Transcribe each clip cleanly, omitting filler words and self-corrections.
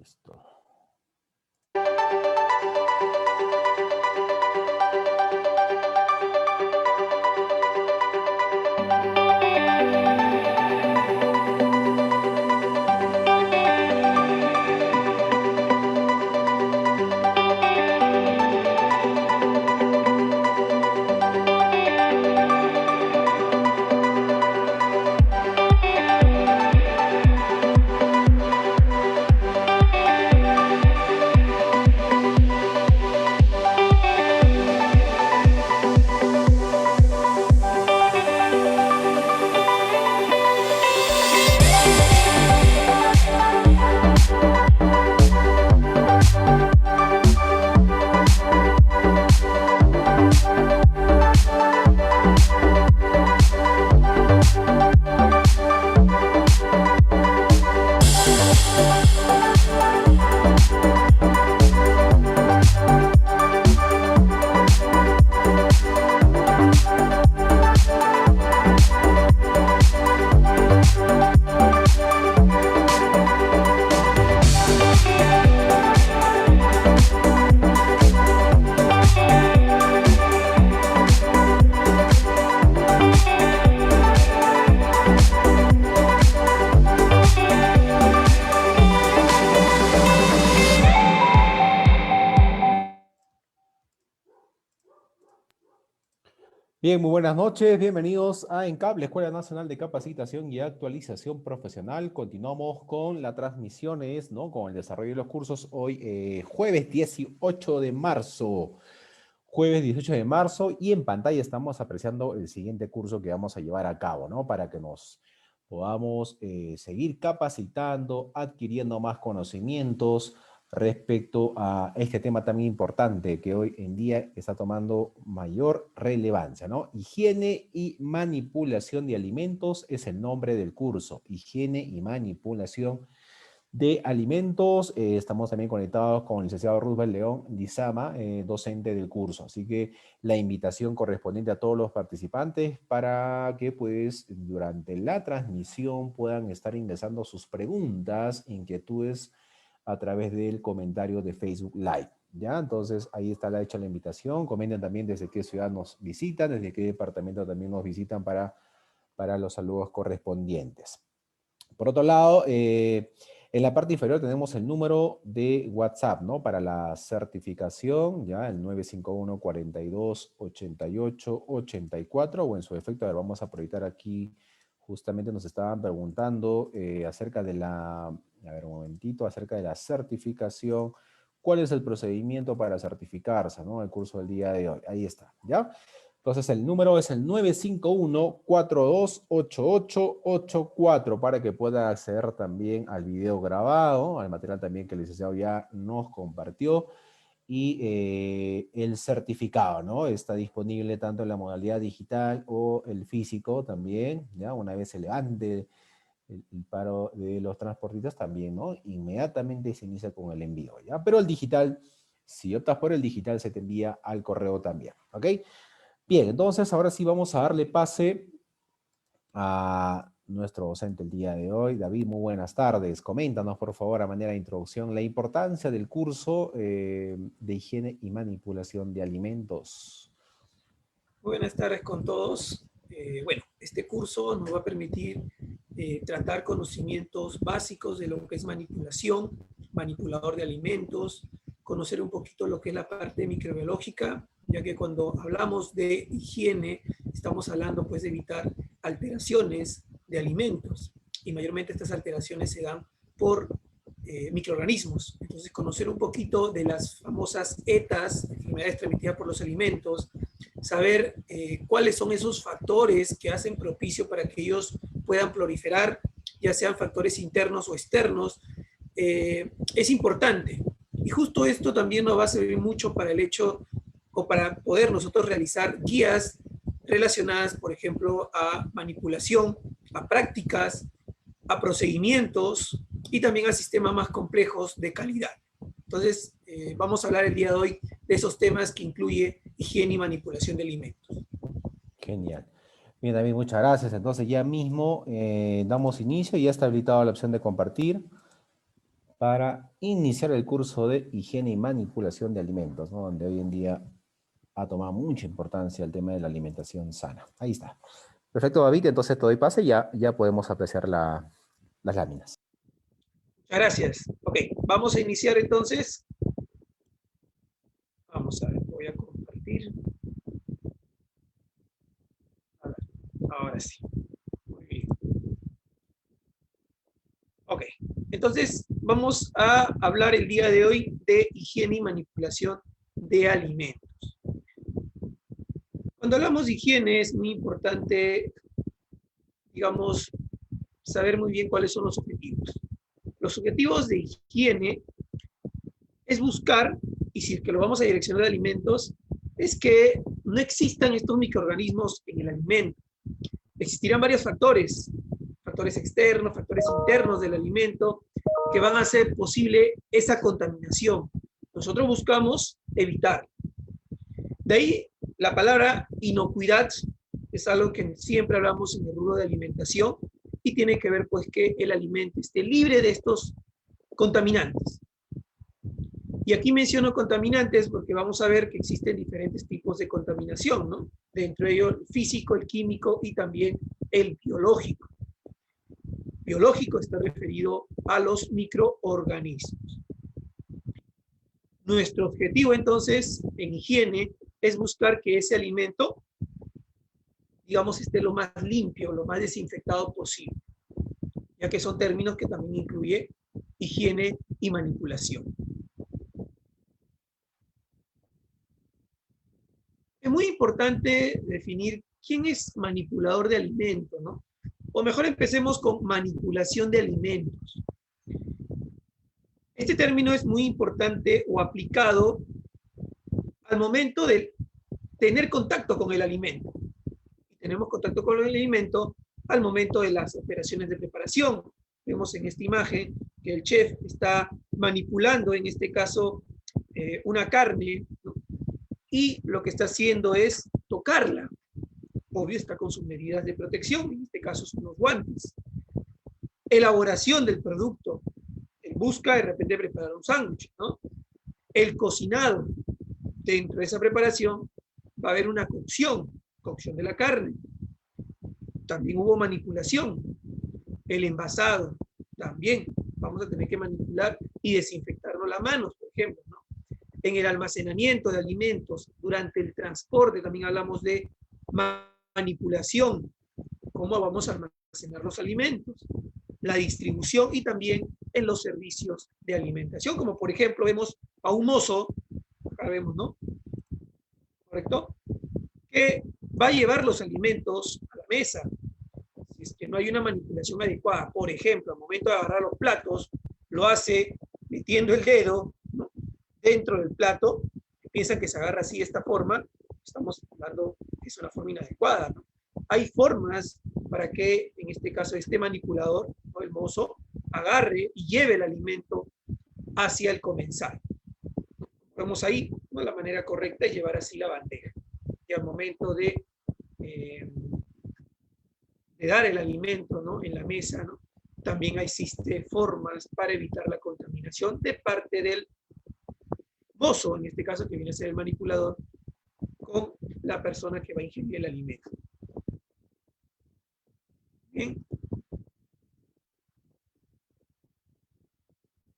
Listo. Bien, muy buenas noches, bienvenidos a ENCAP, la Escuela Nacional de Capacitación y Actualización Profesional. Continuamos con las transmisiones, ¿no? Con el desarrollo de los cursos hoy, jueves 18 de marzo. Jueves 18 de marzo y en pantalla estamos apreciando el siguiente curso que vamos a llevar a cabo, ¿no? Para que nos podamos seguir capacitando, adquiriendo más conocimientos respecto a este tema tan importante que hoy en día está tomando mayor relevancia, ¿no? Higiene y manipulación de alimentos es el nombre del curso. Higiene y manipulación de alimentos. Estamos también conectados con el licenciado Roosevelt León Lizama, docente del curso. Así que la invitación correspondiente a todos los participantes para que pues durante la transmisión puedan estar ingresando sus preguntas, inquietudes a través del comentario de Facebook Live. ¿Ya? Entonces ahí está hecha la invitación. Comenten también desde qué ciudad nos visitan, desde qué departamento también nos visitan para los saludos correspondientes. Por otro lado, en la parte inferior tenemos el número de WhatsApp, ¿no? Para la certificación, ya, el 951-42-88-84, o en su defecto, a ver, vamos a proyectar aquí, justamente nos estaban preguntando acerca de la, a ver, un momentito, acerca de la certificación. ¿Cuál es el procedimiento para certificarse, ¿no? El curso del día de hoy. Ahí está, ¿ya? Entonces el número es el 951-428884 para que pueda acceder también al video grabado, al material también que el licenciado ya nos compartió y el certificado, ¿no? Está disponible tanto en la modalidad digital o el físico también, ¿ya? Una vez se levante el paro de los transportistas también, ¿no? Inmediatamente se inicia con el envío, ¿ya? Pero el digital, si optas por el digital, se te envía al correo también, ¿ok? Bien, entonces ahora sí vamos a darle pase a nuestro docente el día de hoy. David, muy buenas tardes. Coméntanos, por favor, a manera de introducción, la importancia del curso de higiene y manipulación de alimentos. Buenas tardes con todos. Bueno, este curso nos va a permitir tratar conocimientos básicos de lo que es manipulación, manipulador de alimentos, conocer un poquito lo que es la parte microbiológica, ya que cuando hablamos de higiene estamos hablando pues de evitar alteraciones de alimentos y mayormente estas alteraciones se dan por microorganismos. Entonces conocer un poquito de las famosas ETAs, enfermedades transmitidas por los alimentos, saber cuáles son esos factores que hacen propicio para que ellos puedan proliferar, ya sean factores internos o externos, es importante. Y justo esto también nos va a servir mucho para el hecho o para poder nosotros realizar guías relacionadas, por ejemplo, a manipulación, a prácticas, a procedimientos y también a sistemas más complejos de calidad. Entonces, vamos a hablar el día de hoy de esos temas que incluye higiene y manipulación de alimentos. Genial. Bien, David, muchas gracias. Entonces ya mismo damos inicio y ya está habilitada la opción de compartir para iniciar el curso de higiene y manipulación de alimentos, ¿no? Donde hoy en día ha tomado mucha importancia el tema de la alimentación sana. Ahí está. Perfecto, David, entonces te doy pase y ya podemos apreciar las láminas. Muchas gracias. Ok, vamos a iniciar entonces. Vamos a ver, voy a compartir. Ahora sí. Muy bien. Ok, entonces vamos a hablar el día de hoy de higiene y manipulación de alimentos. Cuando hablamos de higiene es muy importante, digamos, saber muy bien cuáles son los objetivos. Los objetivos de higiene es buscar, y si es que lo vamos a direccionar de alimentos, es que no existan estos microorganismos en el alimento. Existirán varios factores, factores externos, factores internos del alimento, que van a hacer posible esa contaminación. Nosotros buscamos evitar. De ahí la palabra inocuidad es algo que siempre hablamos en el rubro de alimentación y tiene que ver pues que el alimento esté libre de estos contaminantes. Y aquí menciono contaminantes porque vamos a ver que existen diferentes tipos de contaminación, ¿no? Dentro de ellos el físico, el químico y también el biológico. Biológico está referido a los microorganismos. Nuestro objetivo entonces en higiene es buscar que ese alimento, digamos, esté lo más limpio, lo más desinfectado posible, ya que son términos que también incluye higiene y manipulación. Es muy importante definir quién es manipulador de alimentos, ¿no? O mejor empecemos con manipulación de alimentos. Este término es muy importante o aplicado al momento de tener contacto con el alimento. Y tenemos contacto con el alimento al momento de las operaciones de preparación. Vemos en esta imagen que el chef está manipulando, en este caso, una carne, ¿no? Y lo que está haciendo es tocarla. Obvio, está con sus medidas de protección, en este caso son los guantes. Elaboración del producto. Él busca de repente preparar un sándwich, ¿no? El cocinado. Dentro de esa preparación va a haber una cocción de la carne. También hubo manipulación. El envasado, también vamos a tener que manipular y desinfectarnos las manos, por ejemplo, ¿no? En el almacenamiento de alimentos, durante el transporte, también hablamos de manipulación, cómo vamos a almacenar los alimentos, la distribución y también en los servicios de alimentación, como por ejemplo vemos a un mozo, acá vemos, ¿no? ¿Correcto? Que va a llevar los alimentos a la mesa. Si es que no hay una manipulación adecuada, por ejemplo, al momento de agarrar los platos, lo hace metiendo el dedo, ¿no?, dentro del plato, piensan que se agarra así de esta forma, estamos hablando que es una forma inadecuada, ¿no? Hay formas para que, en este caso, este manipulador, ¿no?, el mozo, agarre y lleve el alimento hacia el comensal. Vemos ahí, ¿no?, la manera correcta es llevar así la bandeja. Y al momento de dar el alimento, ¿no?, en la mesa, ¿no?, también existen formas para evitar la contaminación de parte del mozo, en este caso que viene a ser el manipulador, con la persona que va a ingerir el alimento. Bien.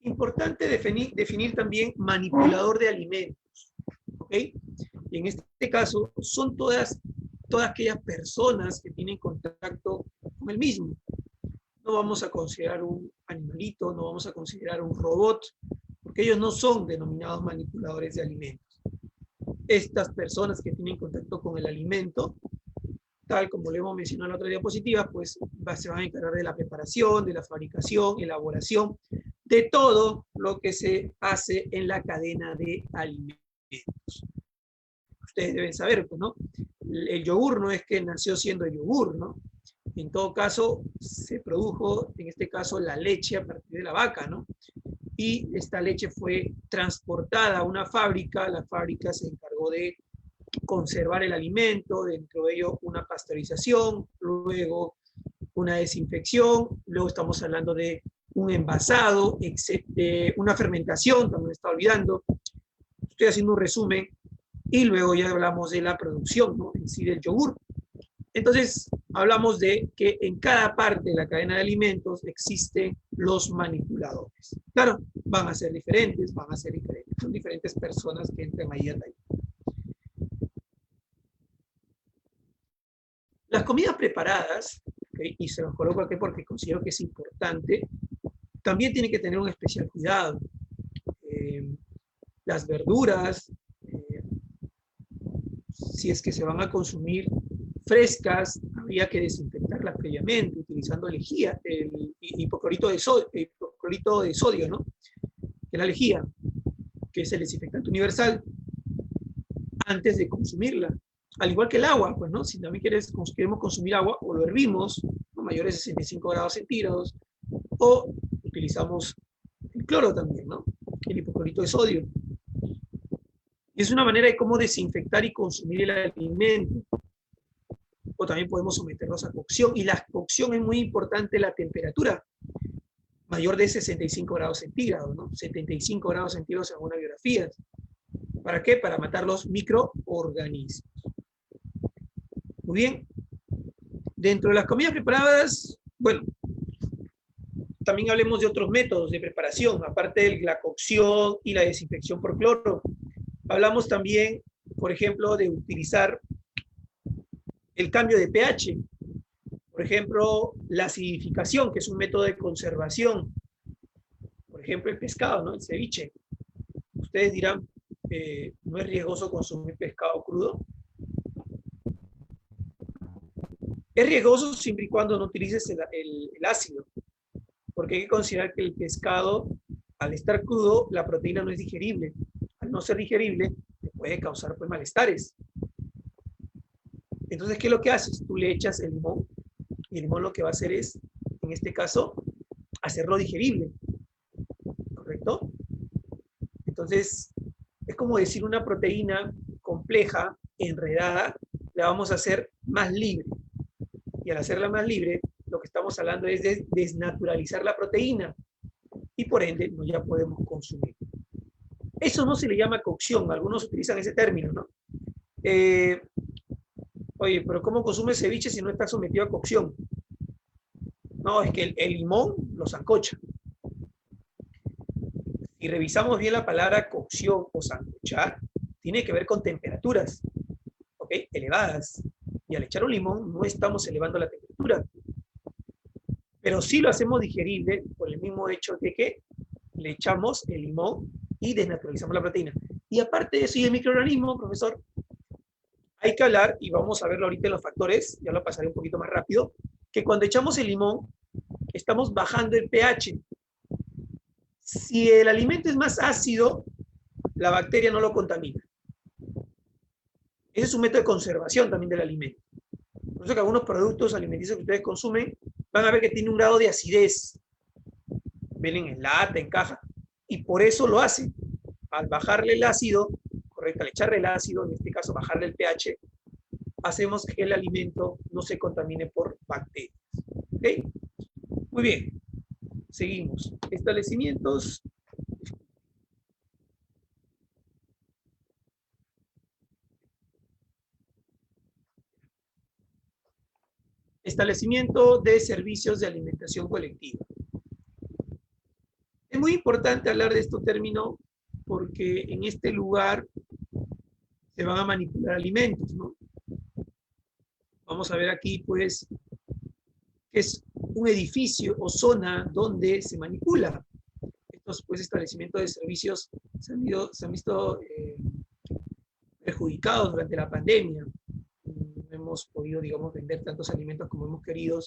Importante definir también manipulador de alimentos, ¿ok? Y en este caso son todas aquellas personas que tienen contacto con el mismo. No vamos a considerar un animalito, no vamos a considerar un robot, porque ellos no son denominados manipuladores de alimentos. Estas personas que tienen contacto con el alimento, tal como lo hemos mencionado en la otra diapositiva, pues se van a encargar de la preparación, de la fabricación, elaboración, de todo lo que se hace en la cadena de alimentos. Ustedes deben saber, ¿no? El yogur no es que nació siendo yogur, ¿no? En todo caso, se produjo, en este caso, la leche a partir de la vaca, ¿no? Y esta leche fue transportada a una fábrica, la fábrica se encargó de conservar el alimento, dentro de ello una pasteurización, luego una desinfección, luego estamos hablando de un envasado, una fermentación, también me estaba olvidando. Estoy haciendo un resumen y luego ya hablamos de la producción, ¿no? En sí del yogur. Entonces, hablamos de que en cada parte de la cadena de alimentos existen los manipuladores. Claro, van a ser diferentes, son diferentes personas que entran ahí a detalle. Las comidas preparadas, ¿okay? Y se los coloco aquí porque considero que es importante, también tienen que tener un especial cuidado. Las verduras, si es que se van a consumir frescas, habría que desinfectarlas previamente utilizando lejía, el hipoclorito de sodio, ¿no? Que es la lejía, que es el desinfectante universal, antes de consumirla. Al igual que el agua, pues, ¿no? Si también queremos consumir agua, o lo hervimos, ¿no? Mayores de 65 grados centígrados, o utilizamos el cloro también, ¿no? El hipoclorito de sodio. Y es una manera de cómo desinfectar y consumir el alimento. O también podemos someterlos a cocción. Y la cocción es muy importante, la temperatura mayor de 65 grados centígrados, ¿no? 75 grados centígrados en algunas biografías. ¿Para qué? Para matar los microorganismos. Muy bien. Dentro de las comidas preparadas, bueno, también hablemos de otros métodos de preparación, aparte de la cocción y la desinfección por cloro. Hablamos también, por ejemplo, de utilizar el cambio de pH. Por ejemplo, la acidificación, que es un método de conservación. Por ejemplo, el pescado, ¿no? El ceviche. Ustedes dirán, ¿no es riesgoso consumir pescado crudo? Es riesgoso siempre y cuando no utilices el ácido, porque hay que considerar que el pescado, al estar crudo, la proteína no es digerible. Al no ser digerible, te puede causar pues, malestares. Entonces, ¿qué es lo que haces? Tú le echas el limón, y el limón lo que va a hacer es, en este caso, hacerlo digerible. ¿Correcto? Entonces, es como decir una proteína compleja, enredada, la vamos a hacer más libre. Y al hacerla más libre, lo que estamos hablando es de desnaturalizar la proteína. Y por ende, no ya podemos consumir. Eso no se le llama cocción. Algunos utilizan ese término, ¿no? Oye, pero ¿cómo consume ceviche si no está sometido a cocción? No, es que el limón lo sancocha. Si revisamos bien la palabra cocción o sancochar, tiene que ver con temperaturas, ¿ok? Elevadas. Y al echar un limón no estamos elevando la temperatura. Pero sí lo hacemos digerible por el mismo hecho de que le echamos el limón y desnaturalizamos la proteína. Y aparte de eso, y el microorganismo, profesor, hay que hablar, y vamos a verlo ahorita en los factores, ya lo pasaré un poquito más rápido, que cuando echamos el limón, estamos bajando el pH. Si el alimento es más ácido, la bacteria no lo contamina. Ese es un método de conservación también del alimento. Por eso que algunos productos alimenticios que ustedes consumen van a ver que tienen un grado de acidez. Vienen en lata, en caja. Y por eso lo hacen. Al bajarle el ácido, correcto, al echarle el ácido, en este caso bajarle el pH, hacemos que el alimento no se contamine por bacterias. ¿Ok? Muy bien. Seguimos. Establecimientos. Establecimiento de servicios de alimentación colectiva. Es muy importante hablar de este término porque en este lugar se van a manipular alimentos, ¿no? Vamos a ver aquí, pues, que es un edificio o zona donde se manipula. Estos, pues, establecimientos de servicios se han visto perjudicados durante la pandemia. No hemos podido, digamos, vender tantos alimentos como hemos querido,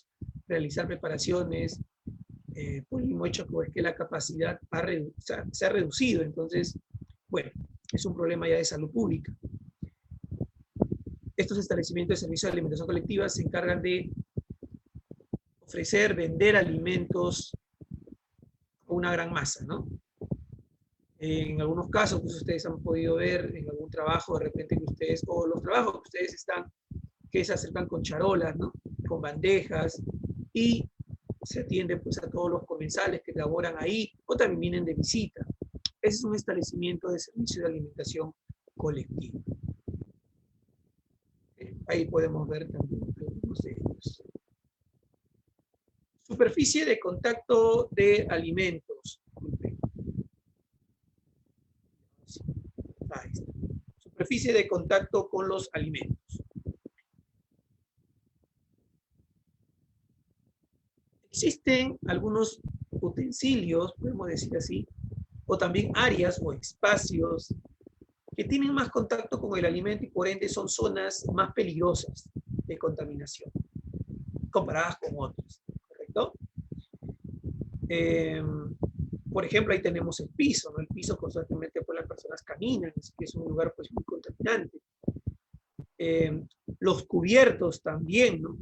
realizar preparaciones, por el mismo hecho que la capacidad se ha reducido. Entonces, bueno, es un problema ya de salud pública. Estos establecimientos de servicios de alimentación colectiva se encargan de ofrecer, vender alimentos a una gran masa, ¿no? En algunos casos, pues ustedes han podido ver en algún trabajo, de repente que ustedes, o los trabajos que ustedes están, que se acercan con charolas, ¿no? Con bandejas, y se atiende pues a todos los comensales que laboran ahí o también vienen de visita. Ese es un establecimiento de servicio de alimentación colectiva. Ahí podemos ver también algunos de ellos. Superficie de contacto de alimentos. Ahí está. Superficie de contacto con los alimentos. Existen algunos utensilios, podemos decir así, o también áreas o espacios que tienen más contacto con el alimento y por ende son zonas más peligrosas de contaminación, comparadas con otras, ¿correcto? Por ejemplo, ahí tenemos el piso, ¿no? El piso constantemente pues las personas caminan, así que es un lugar pues muy contaminante. Los cubiertos también, ¿no?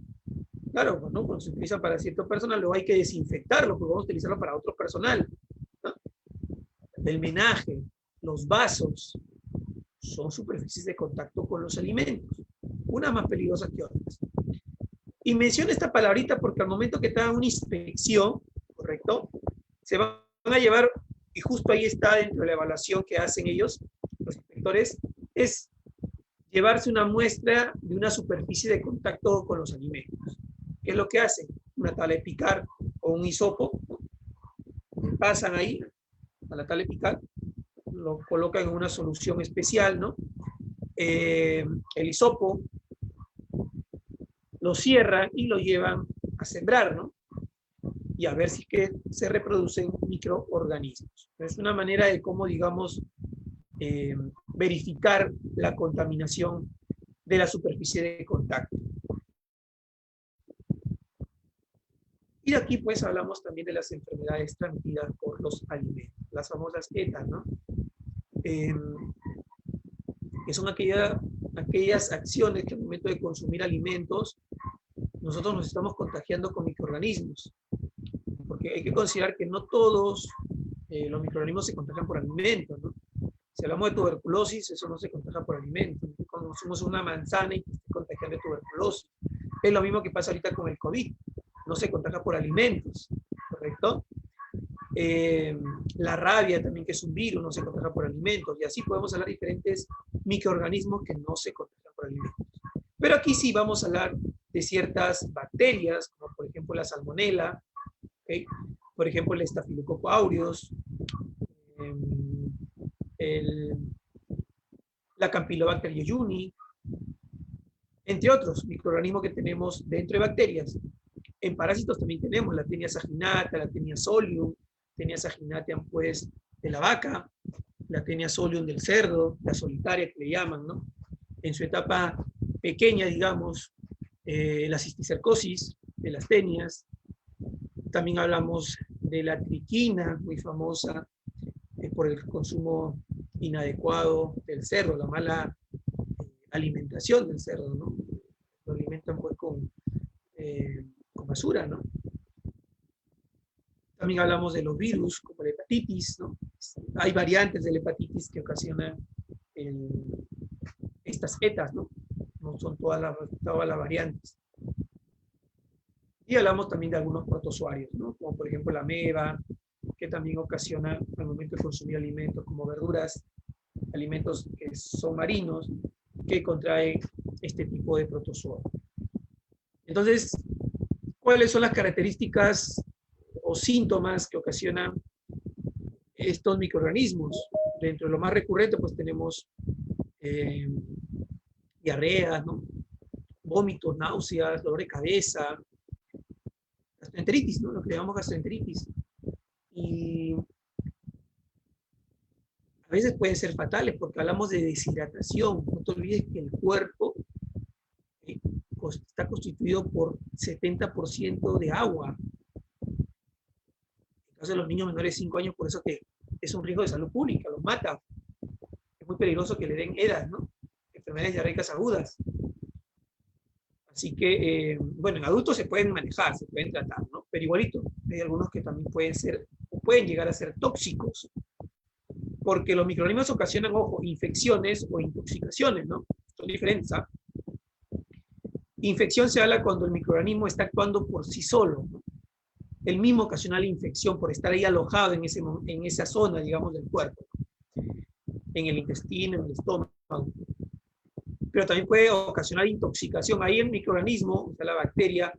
Claro, pues, ¿no? Cuando se utiliza para cierto personal, luego hay que desinfectarlo, porque vamos a utilizarlo para otro personal, ¿no? El menaje, los vasos, son superficies de contacto con los alimentos, unas más peligrosas que otras. Y menciono esta palabrita porque al momento que te hagan una inspección, ¿correcto? Se van a llevar, y justo ahí está dentro de la evaluación que hacen ellos, los inspectores, es llevarse una muestra de una superficie de contacto con los alimentos. ¿Qué es lo que hacen? Una tabla de picar o un hisopo, ¿no? Pasan ahí a la tabla de picar, lo colocan en una solución especial, ¿no? El hisopo lo cierran y lo llevan a sembrar, ¿no? Y a ver si que se reproducen microorganismos. Es una manera de cómo, digamos, verificar la contaminación de la superficie de contacto. Y de aquí pues hablamos también de las enfermedades transmitidas por los alimentos, las famosas ETA, ¿no? Que son aquellas acciones que al momento de consumir alimentos nosotros nos estamos contagiando con microorganismos. Porque hay que considerar que no todos los microorganismos se contagian por alimentos, ¿no? Si hablamos de tuberculosis, eso no se contagia por alimentos. Cuando consumimos una manzana y te contagian de tuberculosis. Es lo mismo que pasa ahorita con el COVID. No se contagia por alimentos, ¿correcto? La rabia también, que es un virus, no se contagia por alimentos. Y así podemos hablar de diferentes microorganismos que no se contagian por alimentos. Pero aquí sí vamos a hablar de ciertas bacterias, como por ejemplo la salmonela, ¿okay? Por ejemplo el estafilococo aureus, la Campylobacter jejuni, entre otros microorganismos que tenemos dentro de bacterias. En parásitos también tenemos la Taenia saginata, la Taenia solium, Taenia saginata pues de la vaca, la Taenia solium del cerdo, la solitaria que le llaman, ¿no? En su etapa pequeña, digamos, la cisticercosis de las tenias. También hablamos de la triquina, muy famosa, por el consumo inadecuado del cerdo, la mala alimentación del cerdo, ¿no? Lo alimentan pues con basura, ¿no? También hablamos de los virus, como la hepatitis, ¿no? Hay variantes de la hepatitis que ocasionan estas ETAs, ¿no? No son todas las variantes. Y hablamos también de algunos protozoarios, ¿no? Como por ejemplo la ameba, que también ocasiona al momento de consumir alimentos como verduras, alimentos que son marinos, que contraen este tipo de protozoa. Entonces, ¿cuáles son las características o síntomas que ocasionan estos microorganismos? Dentro de lo más recurrente, pues tenemos diarrea, ¿no? Vómitos, náuseas, dolor de cabeza, gastroenteritis, ¿no? Lo que llamamos gastroenteritis. Y a veces pueden ser fatales porque hablamos de deshidratación. No te olvides que el cuerpo está constituido por 70% de agua. En el caso de los niños menores de 5 años, por eso que es un riesgo de salud pública, los mata. Es muy peligroso que le den EDAS, ¿no? Enfermedades diarreicas agudas. Así que, bueno, en adultos se pueden manejar, se pueden tratar, ¿no? Pero igualito, hay algunos que también pueden llegar a ser tóxicos. Porque los microorganismos ocasionan, ojo, infecciones o intoxicaciones, ¿no? Son diferentes, ¿ah? Infección se habla cuando el microorganismo está actuando por sí solo, ¿no? el mismo ocasionar la infección por estar ahí alojado en esa zona, digamos, del cuerpo, en el intestino, en el estómago. Pero también puede ocasionar intoxicación. Ahí el microorganismo, o sea, la bacteria,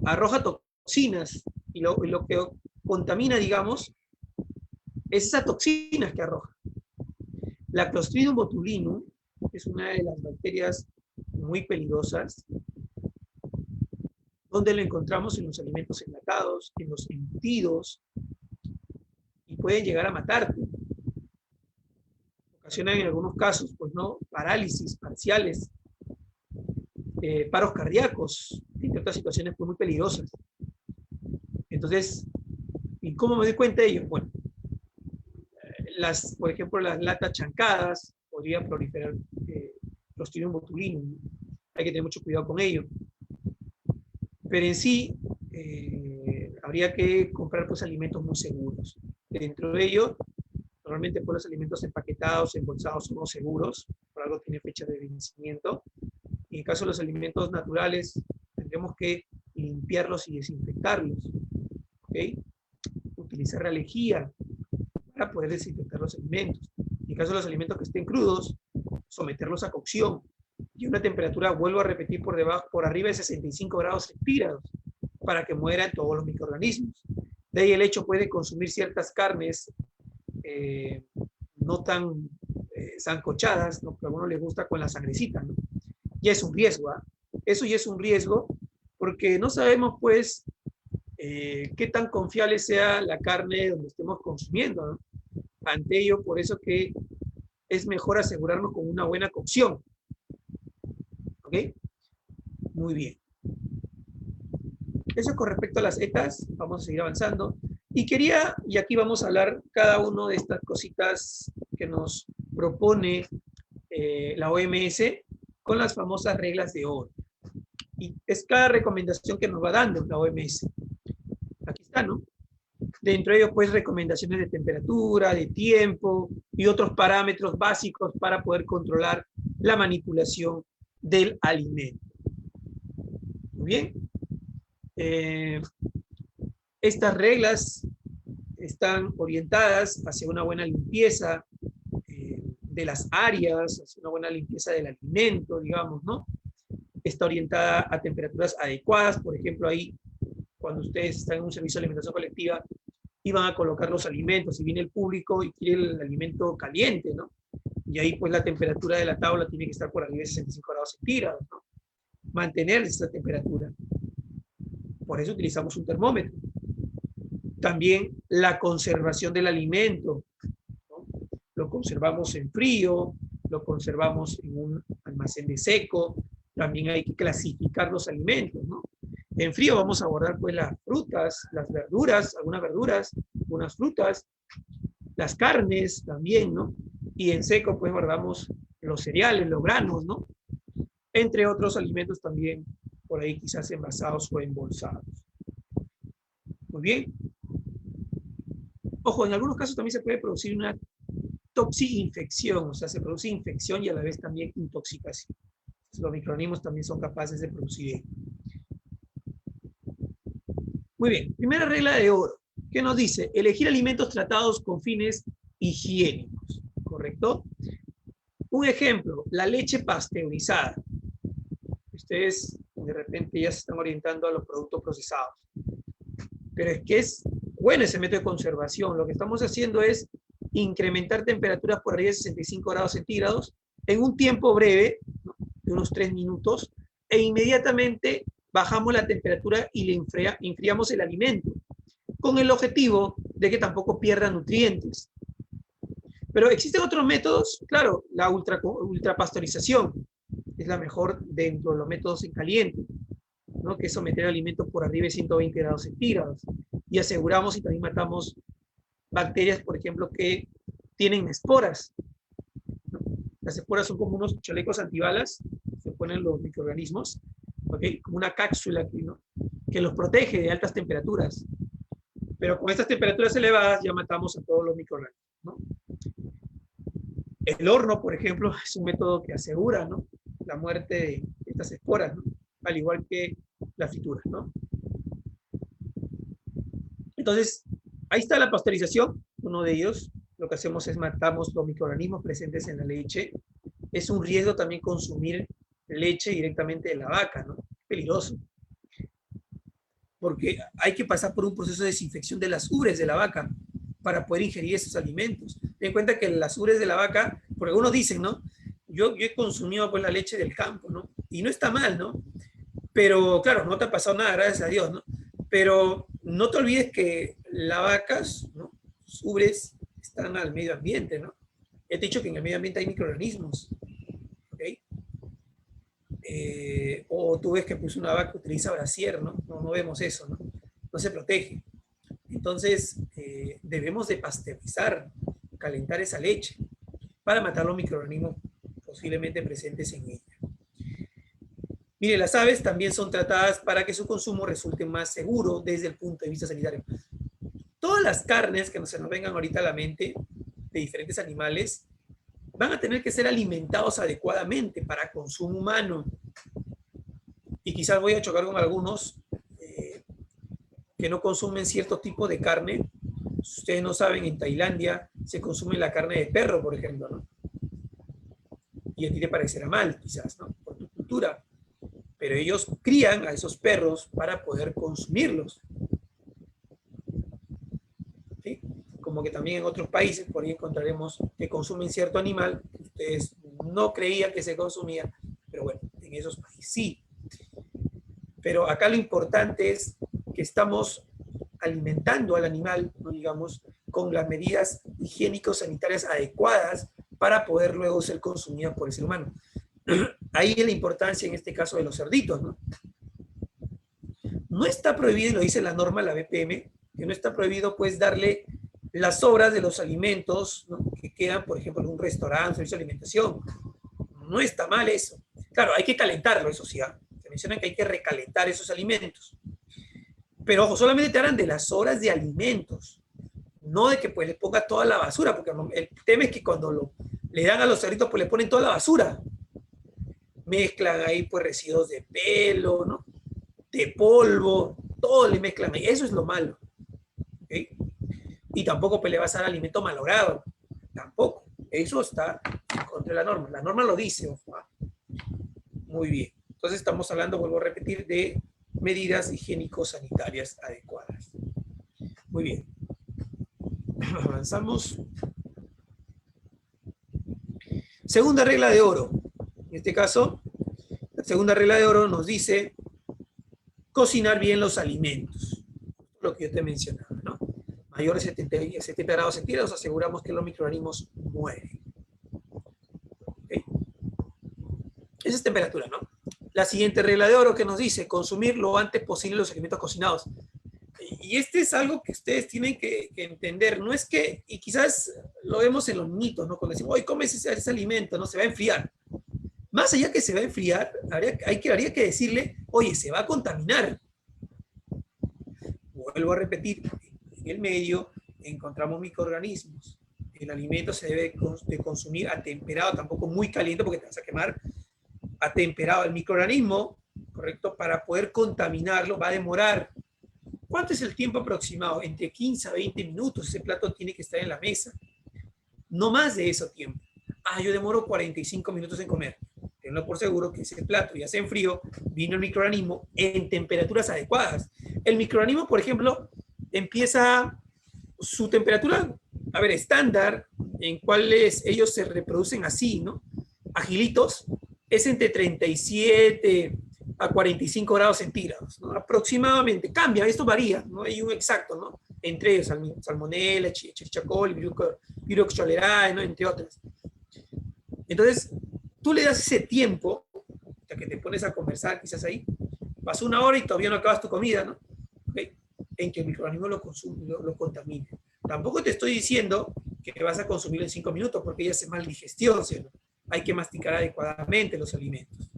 arroja toxinas y lo que contamina, digamos, es esas toxinas que arroja. La Clostridium botulinum es una de las bacterias muy peligrosas, donde lo encontramos en los alimentos enlatados, en los embutidos, y pueden llegar a matarte. Ocasionan en algunos casos, pues no, parálisis parciales, paros cardíacos, entre otras situaciones pues, muy peligrosas. Entonces, ¿y cómo me doy cuenta de ello? Bueno, por ejemplo, las latas chancadas podrían proliferar Clostridium botulinum. Hay que tener mucho cuidado con ello. Pero en sí, habría que comprar pues, alimentos muy seguros. Dentro de ello, normalmente pues, los alimentos empaquetados, embolsados, son seguros, por algo tiene fecha de vencimiento. Y en caso de los alimentos naturales, tendremos que limpiarlos y desinfectarlos. ¿Okay? Utilizar la lejía para poder desinfectar los alimentos. En caso de los alimentos que estén crudos, someterlos a cocción y una temperatura, vuelvo a repetir, por arriba de 65 grados centígrados para que mueran todos los microorganismos. De ahí el hecho puede consumir ciertas carnes no tan sancochadas, ¿no? Que a algunos les gusta con la sangrecita, ¿no? Ya es un riesgo, ¿eh? Eso ya es un riesgo porque no sabemos pues qué tan confiable sea la carne donde estemos consumiendo, ¿no? Ante ello, por eso que es mejor asegurarnos con una buena cocción. ¿Ok? Muy bien. Eso con respecto a las ETAs, vamos a seguir avanzando. Y aquí vamos a hablar cada una de estas cositas que nos propone la OMS con las famosas reglas de oro. Y es cada recomendación que nos va dando la OMS. Aquí está, ¿no? Dentro de ellos, pues, recomendaciones de temperatura, de tiempo y otros parámetros básicos para poder controlar la manipulación del alimento. Muy bien. Estas reglas están orientadas hacia una buena limpieza de las áreas, hacia una buena limpieza del alimento, digamos, ¿no? Está orientada a temperaturas adecuadas, por ejemplo, ahí, cuando ustedes están en un servicio de alimentación colectiva, y van a colocar los alimentos, y viene el público y quiere el alimento caliente, ¿no? Y ahí, pues, la temperatura de la tabla tiene que estar por arriba de 65 grados centígrados, ¿no? Mantener esa temperatura. Por eso utilizamos un termómetro. También la conservación del alimento, ¿no? Lo conservamos en frío, lo conservamos en un almacén de seco. También hay que clasificar los alimentos, ¿no? En frío vamos a guardar pues las frutas, las verduras, algunas frutas, las carnes también, ¿no? Y en seco pues guardamos los cereales, los granos, ¿no? Entre otros alimentos también por ahí quizás envasados o embolsados. Muy bien. Ojo, en algunos casos también se puede producir una toxinfección, o sea, se produce infección y a la vez también intoxicación. Los microorganismos también son capaces de producir esto. Muy bien, primera regla de oro. ¿Qué nos dice? Elegir alimentos tratados con fines higiénicos, ¿correcto? Un ejemplo, la leche pasteurizada. Ustedes de repente ya se están orientando a los productos procesados. Pero es que es bueno ese método de conservación. Lo que estamos haciendo es incrementar temperaturas por arriba de 65 grados centígrados en un tiempo breve, ¿no? De unos 3 minutos, e inmediatamente bajamos la temperatura y le enfriamos el alimento, con el objetivo de que tampoco pierda nutrientes. Pero existen otros métodos, claro, la ultrapasteurización es la mejor dentro de los métodos en caliente, ¿no? Que es someter alimentos por arriba de 120 grados centígrados, y aseguramos y también matamos bacterias, por ejemplo, que tienen esporas, ¿no? Las esporas son como unos chalecos antibalas, se ponen los microorganismos, ¿okay? Como una cápsula aquí, ¿no? Que los protege de altas temperaturas. Pero con estas temperaturas elevadas ya matamos a todos los microorganismos, ¿no? El horno, por ejemplo, es un método que asegura, ¿no? La muerte de estas esporas, ¿no? Al igual que la fritura, ¿no? Entonces, ahí está la pasteurización, uno de ellos. Lo que hacemos es matamos los microorganismos presentes en la leche. Es un riesgo también consumir leche directamente de la vaca, ¿no? Es peligroso. Porque hay que pasar por un proceso de desinfección de las ubres de la vaca para poder ingerir esos alimentos. Ten en cuenta que las ubres de la vaca, porque algunos dicen, ¿no? Yo he consumido pues la leche del campo, ¿no? Y no está mal, ¿no? Pero claro, no te ha pasado nada, gracias a Dios, ¿no? Pero no te olvides que las vacas, ¿no? Sus ubres están al medio ambiente, ¿no? Ya te he dicho que en el medio ambiente hay microorganismos, ¿ok? O tú ves que pues, una vaca utiliza brasier, ¿no? No vemos eso, ¿no? No se protege. Entonces, debemos de pasteurizar, calentar esa leche para matar los microorganismos posiblemente presentes en ella. Mire, las aves también son tratadas para que su consumo resulte más seguro desde el punto de vista sanitario. Todas las carnes que se nos vengan ahorita a la mente de diferentes animales van a tener que ser alimentados adecuadamente para consumo humano. Y quizás voy a chocar con algunos que no consumen cierto tipo de carne. Si ustedes no saben, en Tailandia se consume la carne de perro, por ejemplo, ¿no? Y a ti te parecerá mal, quizás, ¿no? Por tu cultura. Pero ellos crían a esos perros para poder consumirlos. ¿Sí? Como que también en otros países, por ahí encontraremos que consumen cierto animal que ustedes no creían que se consumía, pero bueno, en esos países sí. Pero acá lo importante es que estamos alimentando al animal, ¿no? Digamos, con las medidas higiénico-sanitarias adecuadas para poder luego ser consumida por el ser humano. Ahí es la importancia en este caso de los cerditos, ¿no? No está prohibido, y lo dice la norma, la BPM, que no está prohibido pues darle las sobras de los alimentos, ¿no? Que quedan, por ejemplo, en un restaurante, servicio de alimentación. No está mal eso. Claro, hay que calentarlo, eso sí. Se menciona que hay que recalentar esos alimentos. Pero ojo, solamente te harán de las sobras de alimentos, no de que pues le ponga toda la basura, porque el tema es que cuando le dan a los cerditos pues le ponen toda la basura. Mezclan ahí pues residuos de pelo, ¿no? De polvo, todo le mezclan ahí. Eso es lo malo. ¿Okay? Y tampoco pues le vas a dar alimento malogrado. Tampoco. Eso está en contra de la norma. La norma lo dice. Ojo. Muy bien. Entonces estamos hablando, vuelvo a repetir, de medidas higiénico-sanitarias adecuadas. Muy bien. Avanzamos. Segunda regla de oro. En este caso, la segunda regla de oro nos dice cocinar bien los alimentos. Lo que yo te mencionaba, ¿no? Mayor de 70 grados centígrados, aseguramos que los microorganismos mueren. ¿Okay? Esa es temperatura, ¿no? La siguiente regla de oro que nos dice consumir lo antes posible los alimentos cocinados. Y este es algo que ustedes tienen que entender. No es que, y quizás lo vemos en los mitos, ¿no? Cuando decimos, oye, come ese alimento, ¿no? Se va a enfriar. Más allá que se va a enfriar, habría que decirle, oye, se va a contaminar. Vuelvo a repetir, en el medio encontramos microorganismos. El alimento se debe de consumir atemperado, tampoco muy caliente porque te vas a quemar. Atemperado el microorganismo, ¿correcto? Para poder contaminarlo va a demorar. ¿Cuánto es el tiempo aproximado? Entre 15 a 20 minutos ese plato tiene que estar en la mesa. No más de ese tiempo. Yo demoro 45 minutos en comer. Tenlo por seguro que ese plato ya se enfrió, vino el microorganismo en temperaturas adecuadas. El microorganismo, por ejemplo, empieza su temperatura, estándar, en cuales ellos se reproducen así, ¿no? Agilitos, es entre 37 a 45 grados centígrados, ¿no? Aproximadamente. Cambia, esto varía, no hay un exacto, ¿no? Entre ellos, salmonella, chichacol, Virox cholerae, ¿no? Entre otras. Entonces, tú le das ese tiempo, hasta que te pones a conversar, quizás ahí, pasó una hora y todavía no acabas tu comida, ¿no? ¿Okay? En que el microorganismo lo contamine. Tampoco te estoy diciendo que vas a consumir en 5 minutos, porque ya hace mal digestión, ¿sí? Hay que masticar adecuadamente los alimentos.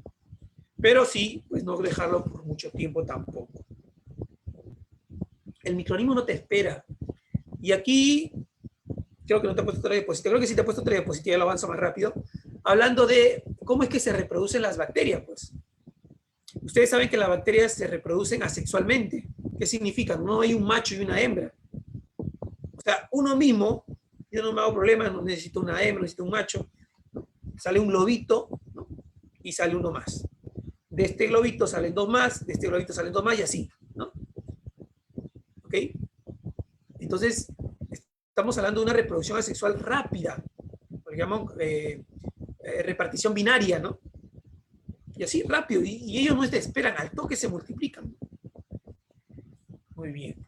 Pero sí, pues no dejarlo por mucho tiempo tampoco. El microorganismo no te espera. Y aquí, creo que no te he puesto otra diapositiva, creo que sí te he puesto otra diapositiva, ya lo avanzo más rápido, hablando de cómo es que se reproducen las bacterias, pues. Ustedes saben que las bacterias se reproducen asexualmente. ¿Qué ¿Qué significa? No hay un macho y una hembra. O sea, uno mismo, yo no me hago problema, no necesito una hembra, necesito un macho, ¿no? Sale un globito, ¿no? Y sale uno más. De este globito salen dos más, de este globito salen dos más y así, ¿no? ¿Ok? Entonces, estamos hablando de una reproducción asexual rápida, lo que llaman repartición binaria, ¿no? Y así rápido, y ellos no te esperan, al toque se multiplican. Muy bien.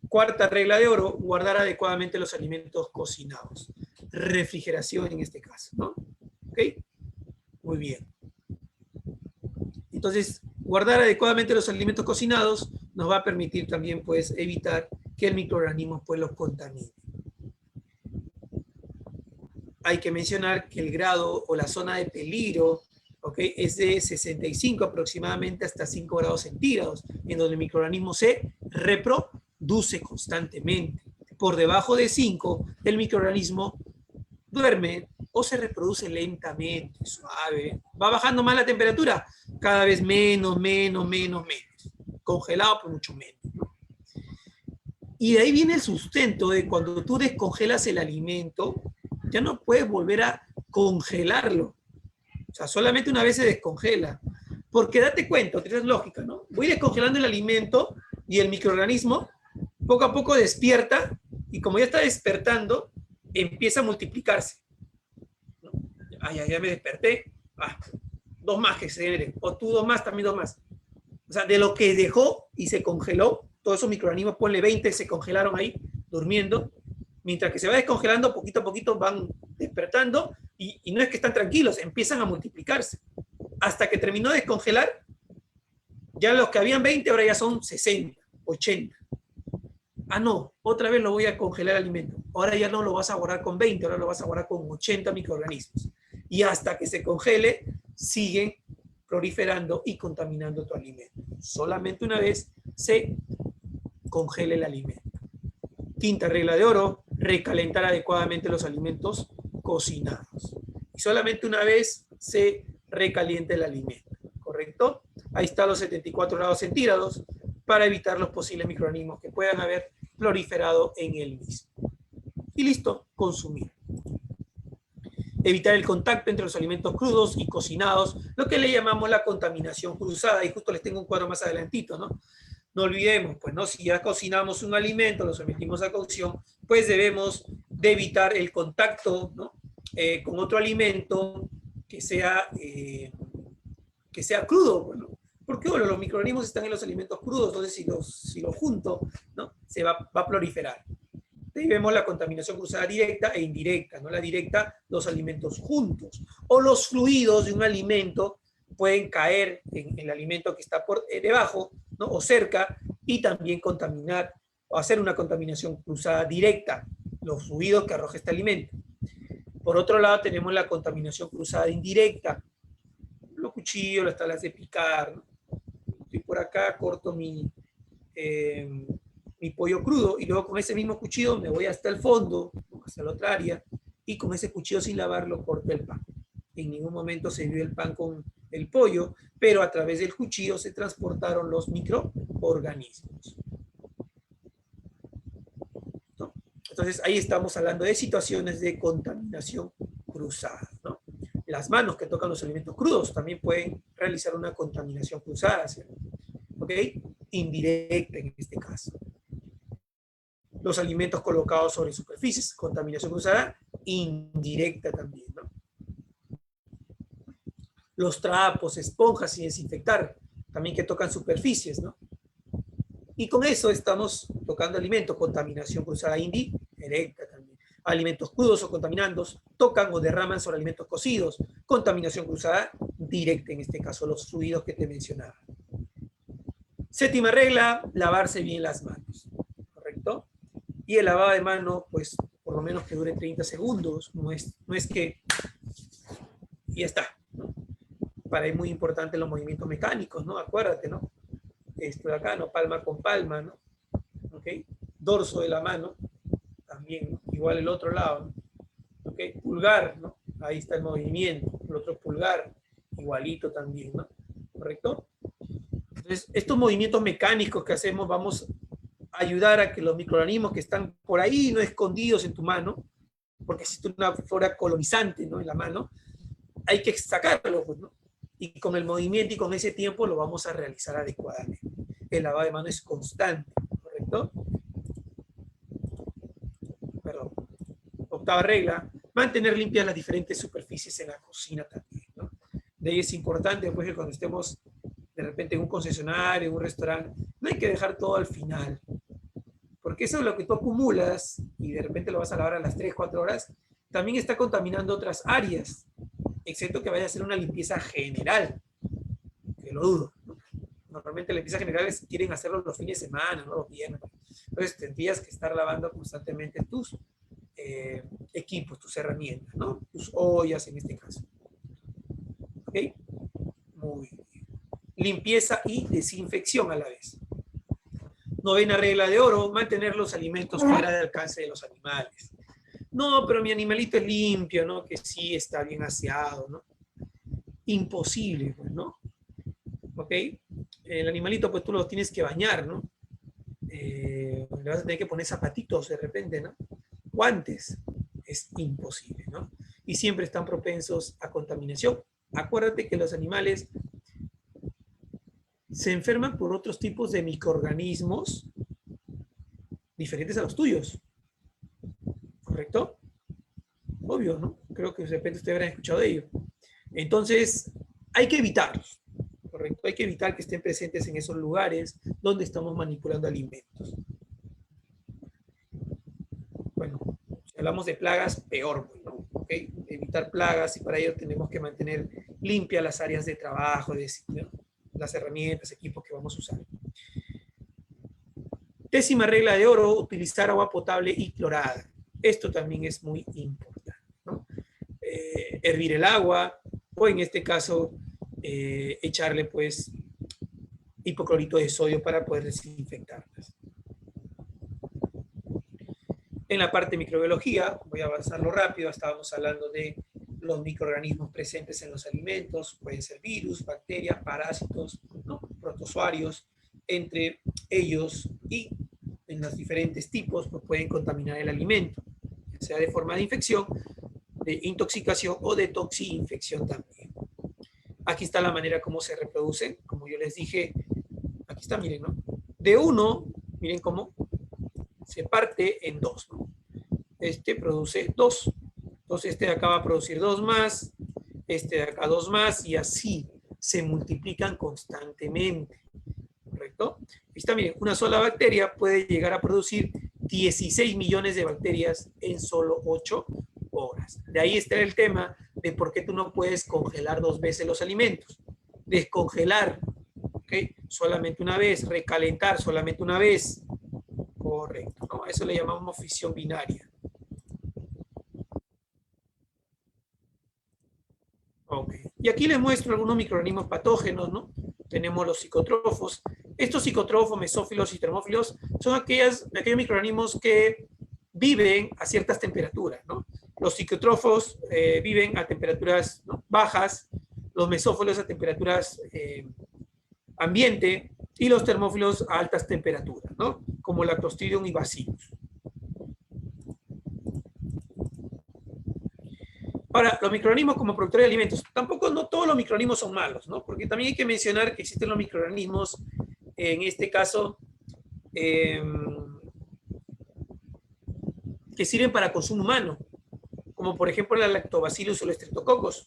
Cuarta regla de oro, guardar adecuadamente los alimentos cocinados. Refrigeración en este caso, ¿no? ¿Ok? Muy bien. Entonces, guardar adecuadamente los alimentos cocinados nos va a permitir también, pues, evitar que el microorganismo, pues, los contamine. Hay que mencionar que el grado o la zona de peligro, ¿ok?, es de 65 aproximadamente hasta 5 grados centígrados, en donde el microorganismo se reproduce constantemente. Por debajo de 5, el microorganismo duerme o se reproduce lentamente, suave. Va bajando más la temperatura, cada vez menos. Congelado por mucho menos, ¿no? Y de ahí viene el sustento de cuando tú descongelas el alimento, ya no puedes volver a congelarlo. O sea, solamente una vez se descongela. Porque date cuenta, tienes lógica, ¿no? Voy descongelando el alimento y el microorganismo poco a poco despierta y como ya está despertando, empieza a multiplicarse. ¿No? Ya me desperté. Dos más que se generen. O tú dos más, también dos más. O sea, de lo que dejó y se congeló, todos esos microorganismos, ponle 20, se congelaron ahí, durmiendo. Mientras que se va descongelando, poquito a poquito van despertando y no es que están tranquilos, empiezan a multiplicarse. Hasta que terminó de descongelar, ya los que habían 20 ahora ya son 60, 80. No, otra vez lo voy a congelar el alimento. Ahora ya no lo vas a guardar con 20, ahora lo vas a guardar con 80 microorganismos. Y hasta que se congele, siguen proliferando y contaminando tu alimento. Solamente una vez se congele el alimento. Quinta regla de oro, recalentar adecuadamente los alimentos cocinados. Y solamente una vez se recalienta el alimento, ¿correcto? Ahí está los 74 grados centígrados para evitar los posibles microorganismos que puedan haber proliferado en el mismo. Y listo, consumir. Evitar el contacto entre los alimentos crudos y cocinados, lo que le llamamos la contaminación cruzada, y justo les tengo un cuadro más adelantito, ¿no? No olvidemos, pues, ¿no? Si ya cocinamos un alimento, lo sometimos a cocción, pues debemos de evitar el contacto, ¿no?, con otro alimento que sea crudo, bueno, porque bueno, los microorganismos están en los alimentos crudos, entonces si los junto, ¿no?, se va a proliferar. Ahí vemos la contaminación cruzada directa e indirecta, ¿no? La directa, los alimentos juntos, o los fluidos de un alimento pueden caer en el alimento que está por debajo, ¿no?, o cerca, y también contaminar o hacer una contaminación cruzada directa, los fluidos que arroja este alimento. Por otro lado, tenemos la contaminación cruzada indirecta, los cuchillos, las tablas de picar, ¿no? Estoy por acá, corto mi pollo crudo y luego con ese mismo cuchillo me voy hasta el fondo, hasta la otra área, y con ese cuchillo sin lavarlo corto el pan. En ningún momento se vio el pan con el pollo, pero a través del cuchillo se transportaron los microorganismos, ¿no? Entonces ahí estamos hablando de situaciones de contaminación cruzada, ¿no? Las manos que tocan los alimentos crudos también pueden realizar una contaminación cruzada, ¿cierto? ¿Ok? Indirecta en este caso. Los alimentos colocados sobre superficies, contaminación cruzada indirecta también, ¿no? Los trapos, esponjas sin desinfectar, también que tocan superficies, ¿no? Y con eso estamos tocando alimentos, contaminación cruzada indirecta también. Alimentos crudos o contaminandos tocan o derraman sobre alimentos cocidos, contaminación cruzada directa, en este caso los fluidos que te mencionaba. Séptima regla, lavarse bien las manos, ¿correcto? Y el lavado de mano, pues, por lo menos que dure 30 segundos, no es que y ya está, ¿no? Para es muy importante los movimientos mecánicos, ¿no? Acuérdate, ¿no? Esto de acá, ¿no? Palma con palma, ¿no? ¿Ok? Dorso de la mano, también, ¿no? Igual el otro lado, ¿no? ¿Ok? Pulgar, ¿no? Ahí está el movimiento, el otro pulgar, igualito también, ¿no? ¿Correcto? Entonces Entonces, estos movimientos mecánicos que hacemos vamos a ayudar a que los microorganismos que están por ahí, no escondidos en tu mano, porque existe una flora colonizante, ¿no?, en la mano, hay que sacarlo, pues, ¿no? Y con el movimiento y con ese tiempo lo vamos a realizar adecuadamente. El lavado de mano es constante, ¿correcto? Perdón. Octava regla, mantener limpias las diferentes superficies en la cocina también, ¿no? De ahí es importante, pues, que cuando estemos de repente en un concesionario, en un restaurante, no hay que dejar todo al final, porque eso es lo que tú acumulas y de repente lo vas a lavar a las 3, 4 horas, también está contaminando otras áreas, excepto que vaya a hacer una limpieza general, que lo dudo, ¿no? Normalmente la limpieza general quieren hacerlo los fines de semana, no los viernes. Entonces tendrías que estar lavando constantemente tus equipos, tus herramientas, ¿no? Tus ollas en este caso. ¿Ok? Muy bien. Limpieza y desinfección a la vez. Novena regla de oro, mantener los alimentos fuera del alcance de los animales. No, pero mi animalito es limpio, ¿no? Que sí está bien aseado, ¿no? Imposible, pues, ¿no? ¿Ok? El animalito, pues tú lo tienes que bañar, ¿no? Le vas a tener que poner zapatitos de repente, ¿no? Guantes. Es imposible, ¿no? Y siempre están propensos a contaminación. Acuérdate que los animales se enferman por otros tipos de microorganismos diferentes a los tuyos. ¿Correcto? Obvio, ¿no? Creo que de repente ustedes habrán escuchado de ello. Entonces, hay que evitarlos. ¿Correcto? Hay que evitar que estén presentes en esos lugares donde estamos manipulando alimentos. Bueno, si hablamos de plagas, peor, ¿no? ¿Okay? Evitar plagas, y para ello tenemos que mantener limpias las áreas de trabajo, ¿no?, las herramientas, equipos que vamos a usar. Décima regla de oro, utilizar agua potable y clorada. Esto también es muy importante, ¿no? Hervir el agua, o en este caso, echarle pues hipoclorito de sodio para poder desinfectarlas. En la parte de microbiología, voy a avanzarlo rápido, estábamos hablando de los microorganismos presentes en los alimentos, pueden ser virus, bacterias, parásitos, ¿no?, protozoarios, entre ellos, y en los diferentes tipos pues pueden contaminar el alimento, sea de forma de infección, de intoxicación o de toxinfección también. Aquí está la manera como se reproducen, como yo les dije, aquí está, miren, ¿no? De uno, miren cómo se parte en dos, ¿no? Este produce dos, entonces este de acá va a producir dos más, este de acá dos más, y así se multiplican constantemente, ¿correcto? Aquí está, miren, una sola bacteria puede llegar a producir 16 millones de bacterias en solo 8 horas. De ahí está el tema de por qué tú no puedes congelar 2 veces los alimentos. Descongelar, ¿ok?, solamente una vez, recalentar solamente una vez. Correcto, ¿no? Eso le llamamos fisión binaria. Ok. Y aquí les muestro algunos microorganismos patógenos, ¿no? Tenemos los psicotrófos. Estos psicotrófos, mesófilos y termófilos son aquellos microorganismos que viven a ciertas temperaturas, ¿no? Los psicotrófos viven a temperaturas, ¿no?, bajas, los mesófilos a temperaturas ambiente, y los termófilos a altas temperaturas, ¿no?, como la Clostridium y Bacillus. Ahora, los microorganismos como productores de alimentos, tampoco no todos los microorganismos son malos, ¿no? Porque también hay que mencionar que existen los microorganismos, en este caso, que sirven para consumo humano, como por ejemplo la Lactobacillus o los Streptococcus.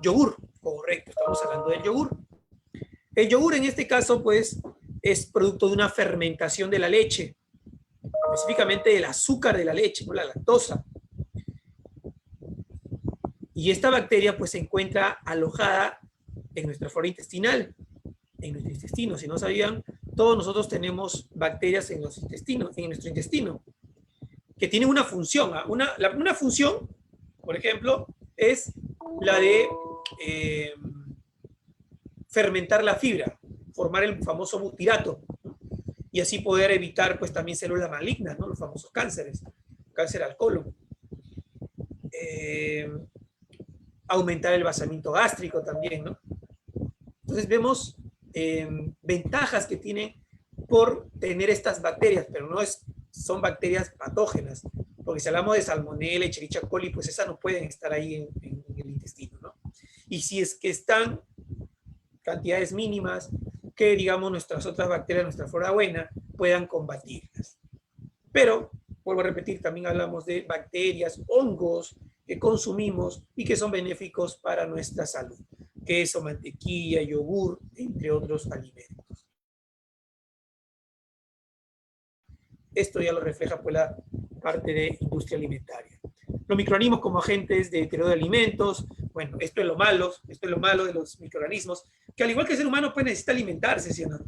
Yogur, correcto, estamos hablando del yogur. El yogur en este caso, pues, es producto de una fermentación de la leche, específicamente del azúcar de la leche, no la lactosa. Y esta bacteria pues se encuentra alojada en nuestra flora intestinal, en nuestro intestino. Si no sabían, todos nosotros tenemos bacterias en nuestro intestino, que tienen una función. Una función, por ejemplo, es la de fermentar la fibra, formar el famoso butirato, ¿no?, y así poder evitar pues también células malignas, ¿no?, los famosos cánceres, cáncer al colon. Aumentar el vaciamiento gástrico también, ¿no? Entonces vemos ventajas que tienen por tener estas bacterias, pero no son bacterias patógenas, porque si hablamos de Salmonella, Escherichia coli, pues esas no pueden estar ahí en el intestino, ¿no? Y si es que están cantidades mínimas que, digamos, nuestras otras bacterias, nuestra flora buena, puedan combatirlas. Pero, vuelvo a repetir, también hablamos de bacterias, hongos que consumimos y que son benéficos para nuestra salud. Queso, mantequilla, yogur, entre otros alimentos. Esto ya lo refleja pues la parte de industria alimentaria. Los microorganismos como agentes de deterioro de alimentos, bueno, esto es lo malo de los microorganismos, que al igual que el ser humano pues necesita alimentarse, ¿sí o no?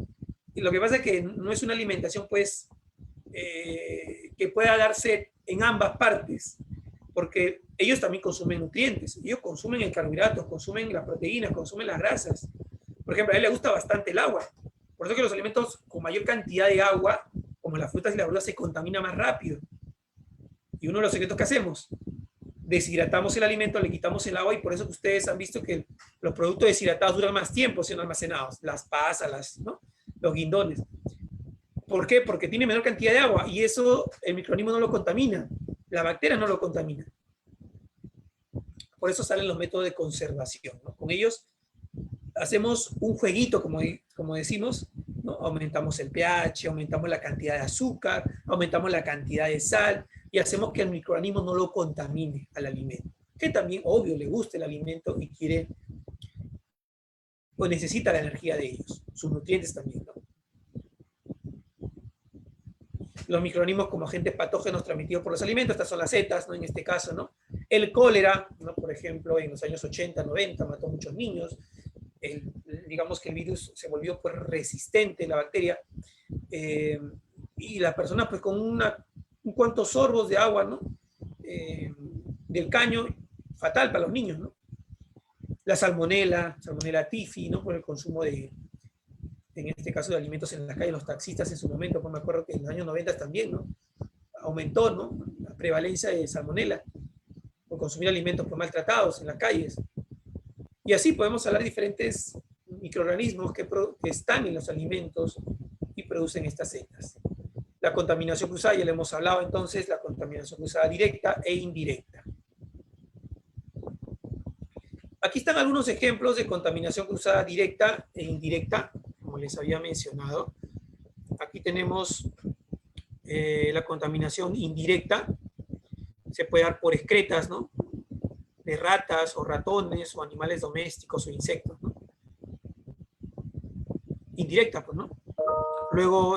Y lo que pasa es que no es una alimentación pues que pueda darse en ambas partes, porque ellos también consumen nutrientes, ellos consumen el carbohidrato, consumen las proteínas, consumen las grasas. Por ejemplo, a él le gusta bastante el agua, por eso que los alimentos con mayor cantidad de agua, como las frutas y las verduras, se contaminan más rápido. Y uno de los secretos que hacemos, deshidratamos el alimento, le quitamos el agua, y por eso que ustedes han visto que los productos deshidratados duran más tiempo siendo almacenados, las pasas, ¿no? Los guindones. ¿Por qué? Porque tiene menor cantidad de agua, y eso el microorganismo no lo contamina, la bacteria no lo contamina. Por eso salen los métodos de conservación, ¿no? Con ellos hacemos un jueguito, como decimos, ¿no? Aumentamos el pH, aumentamos la cantidad de azúcar, aumentamos la cantidad de sal, y hacemos que el microorganismo no lo contamine al alimento. Que también, obvio, le gusta el alimento y quiere, pues necesita la energía de ellos, sus nutrientes también, ¿no? Los microorganismos como agentes patógenos transmitidos por los alimentos, estas son las setas, ¿no? En este caso, ¿no? El cólera, ¿no? Por ejemplo, en los años 80, 90, mató a muchos niños. Digamos que el virus se volvió pues resistente, la bacteria, y la persona pues con un cuantos sorbos de agua, ¿no? Del caño, fatal para los niños, ¿no? La salmonela tifi, ¿no? Por el consumo de, en este caso, de alimentos en la calle, los taxistas en su momento, pues me acuerdo que en los años 90 también, ¿no? Aumentó, ¿no? La prevalencia de salmonela por consumir alimentos pues maltratados en las calles. Y así podemos hablar de diferentes microorganismos que están en los alimentos y producen estas setas. La contaminación cruzada, ya le hemos hablado entonces, la contaminación cruzada directa e indirecta. Aquí están algunos ejemplos de contaminación cruzada directa e indirecta, como les había mencionado. Aquí tenemos la contaminación indirecta, se puede dar por excretas, ¿no? De ratas o ratones o animales domésticos o insectos, ¿no? Indirecta, pues, ¿no? Luego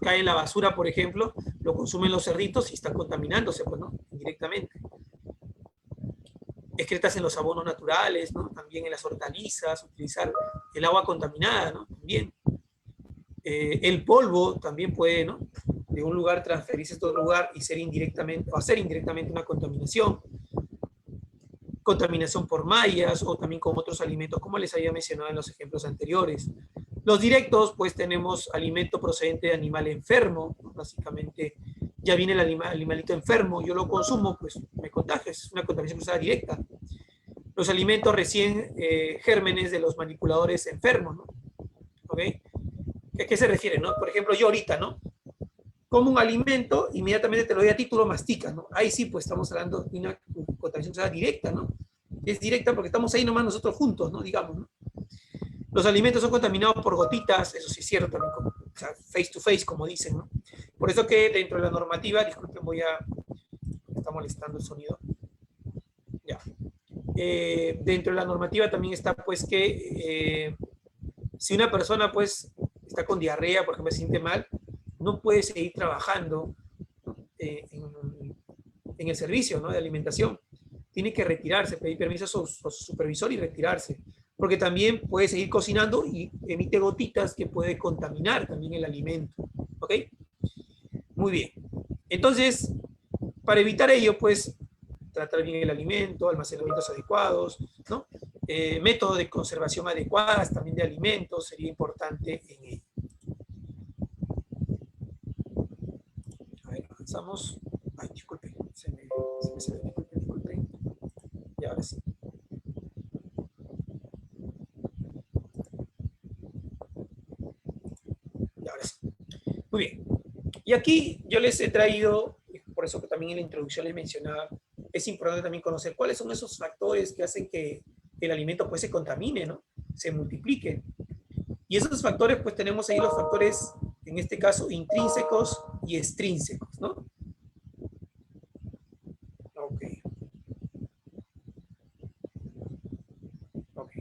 cae en la basura, por ejemplo, lo consumen los cerditos y están contaminándose, pues, ¿no? Indirectamente. Excretas en los abonos naturales, ¿no? También en las hortalizas, utilizar el agua contaminada, ¿no? También. El polvo también puede, ¿no? De un lugar transferirse a otro lugar y ser indirectamente, o hacer indirectamente una contaminación. Contaminación por mallas o también con otros alimentos, como les había mencionado en los ejemplos anteriores. Los directos, pues tenemos alimento procedente de animal enfermo, ¿no? Básicamente ya viene el animalito enfermo, yo lo consumo, pues me contagio, es una contaminación cruzada directa. Los alimentos recién gérmenes de los manipuladores enfermos, ¿no? ¿Ok? ¿A qué se refiere, no? Por ejemplo, yo ahorita, ¿no? Como un alimento, inmediatamente te lo doy a título, mastica, ¿no? Ahí sí, pues estamos hablando de una contaminación cruzada directa, ¿no? Es directa porque estamos ahí nomás nosotros juntos, ¿no? Digamos, ¿no? Los alimentos son contaminados por gotitas, eso sí es cierto también, o sea, face to face, como dicen, ¿no? Por eso que dentro de la normativa, disculpen, me está molestando el sonido. Ya. Dentro de la normativa también está, pues, que si una persona, pues, está con diarrea, por ejemplo, se siente mal, no puede seguir trabajando en el servicio, ¿no? De alimentación. Tiene que retirarse, pedir permiso a su supervisor y retirarse. Porque también puede seguir cocinando y emite gotitas que puede contaminar también el alimento. ¿Ok? Muy bien. Entonces, para evitar ello, pues, tratar bien el alimento, almacenamientos adecuados, ¿no? Métodos de conservación adecuadas también de alimentos sería importante en ello. A ver, avanzamos. Ay, disculpe, se me salió, disculpe. Y ahora sí. Muy bien. Y aquí yo les he traído, por eso que también en la introducción les mencionaba, es importante también conocer cuáles son esos factores que hacen que el alimento pues se contamine, ¿no? Se multiplique. Y esos factores, pues tenemos ahí los factores, en este caso, intrínsecos y extrínsecos, ¿no? Ok. Ok.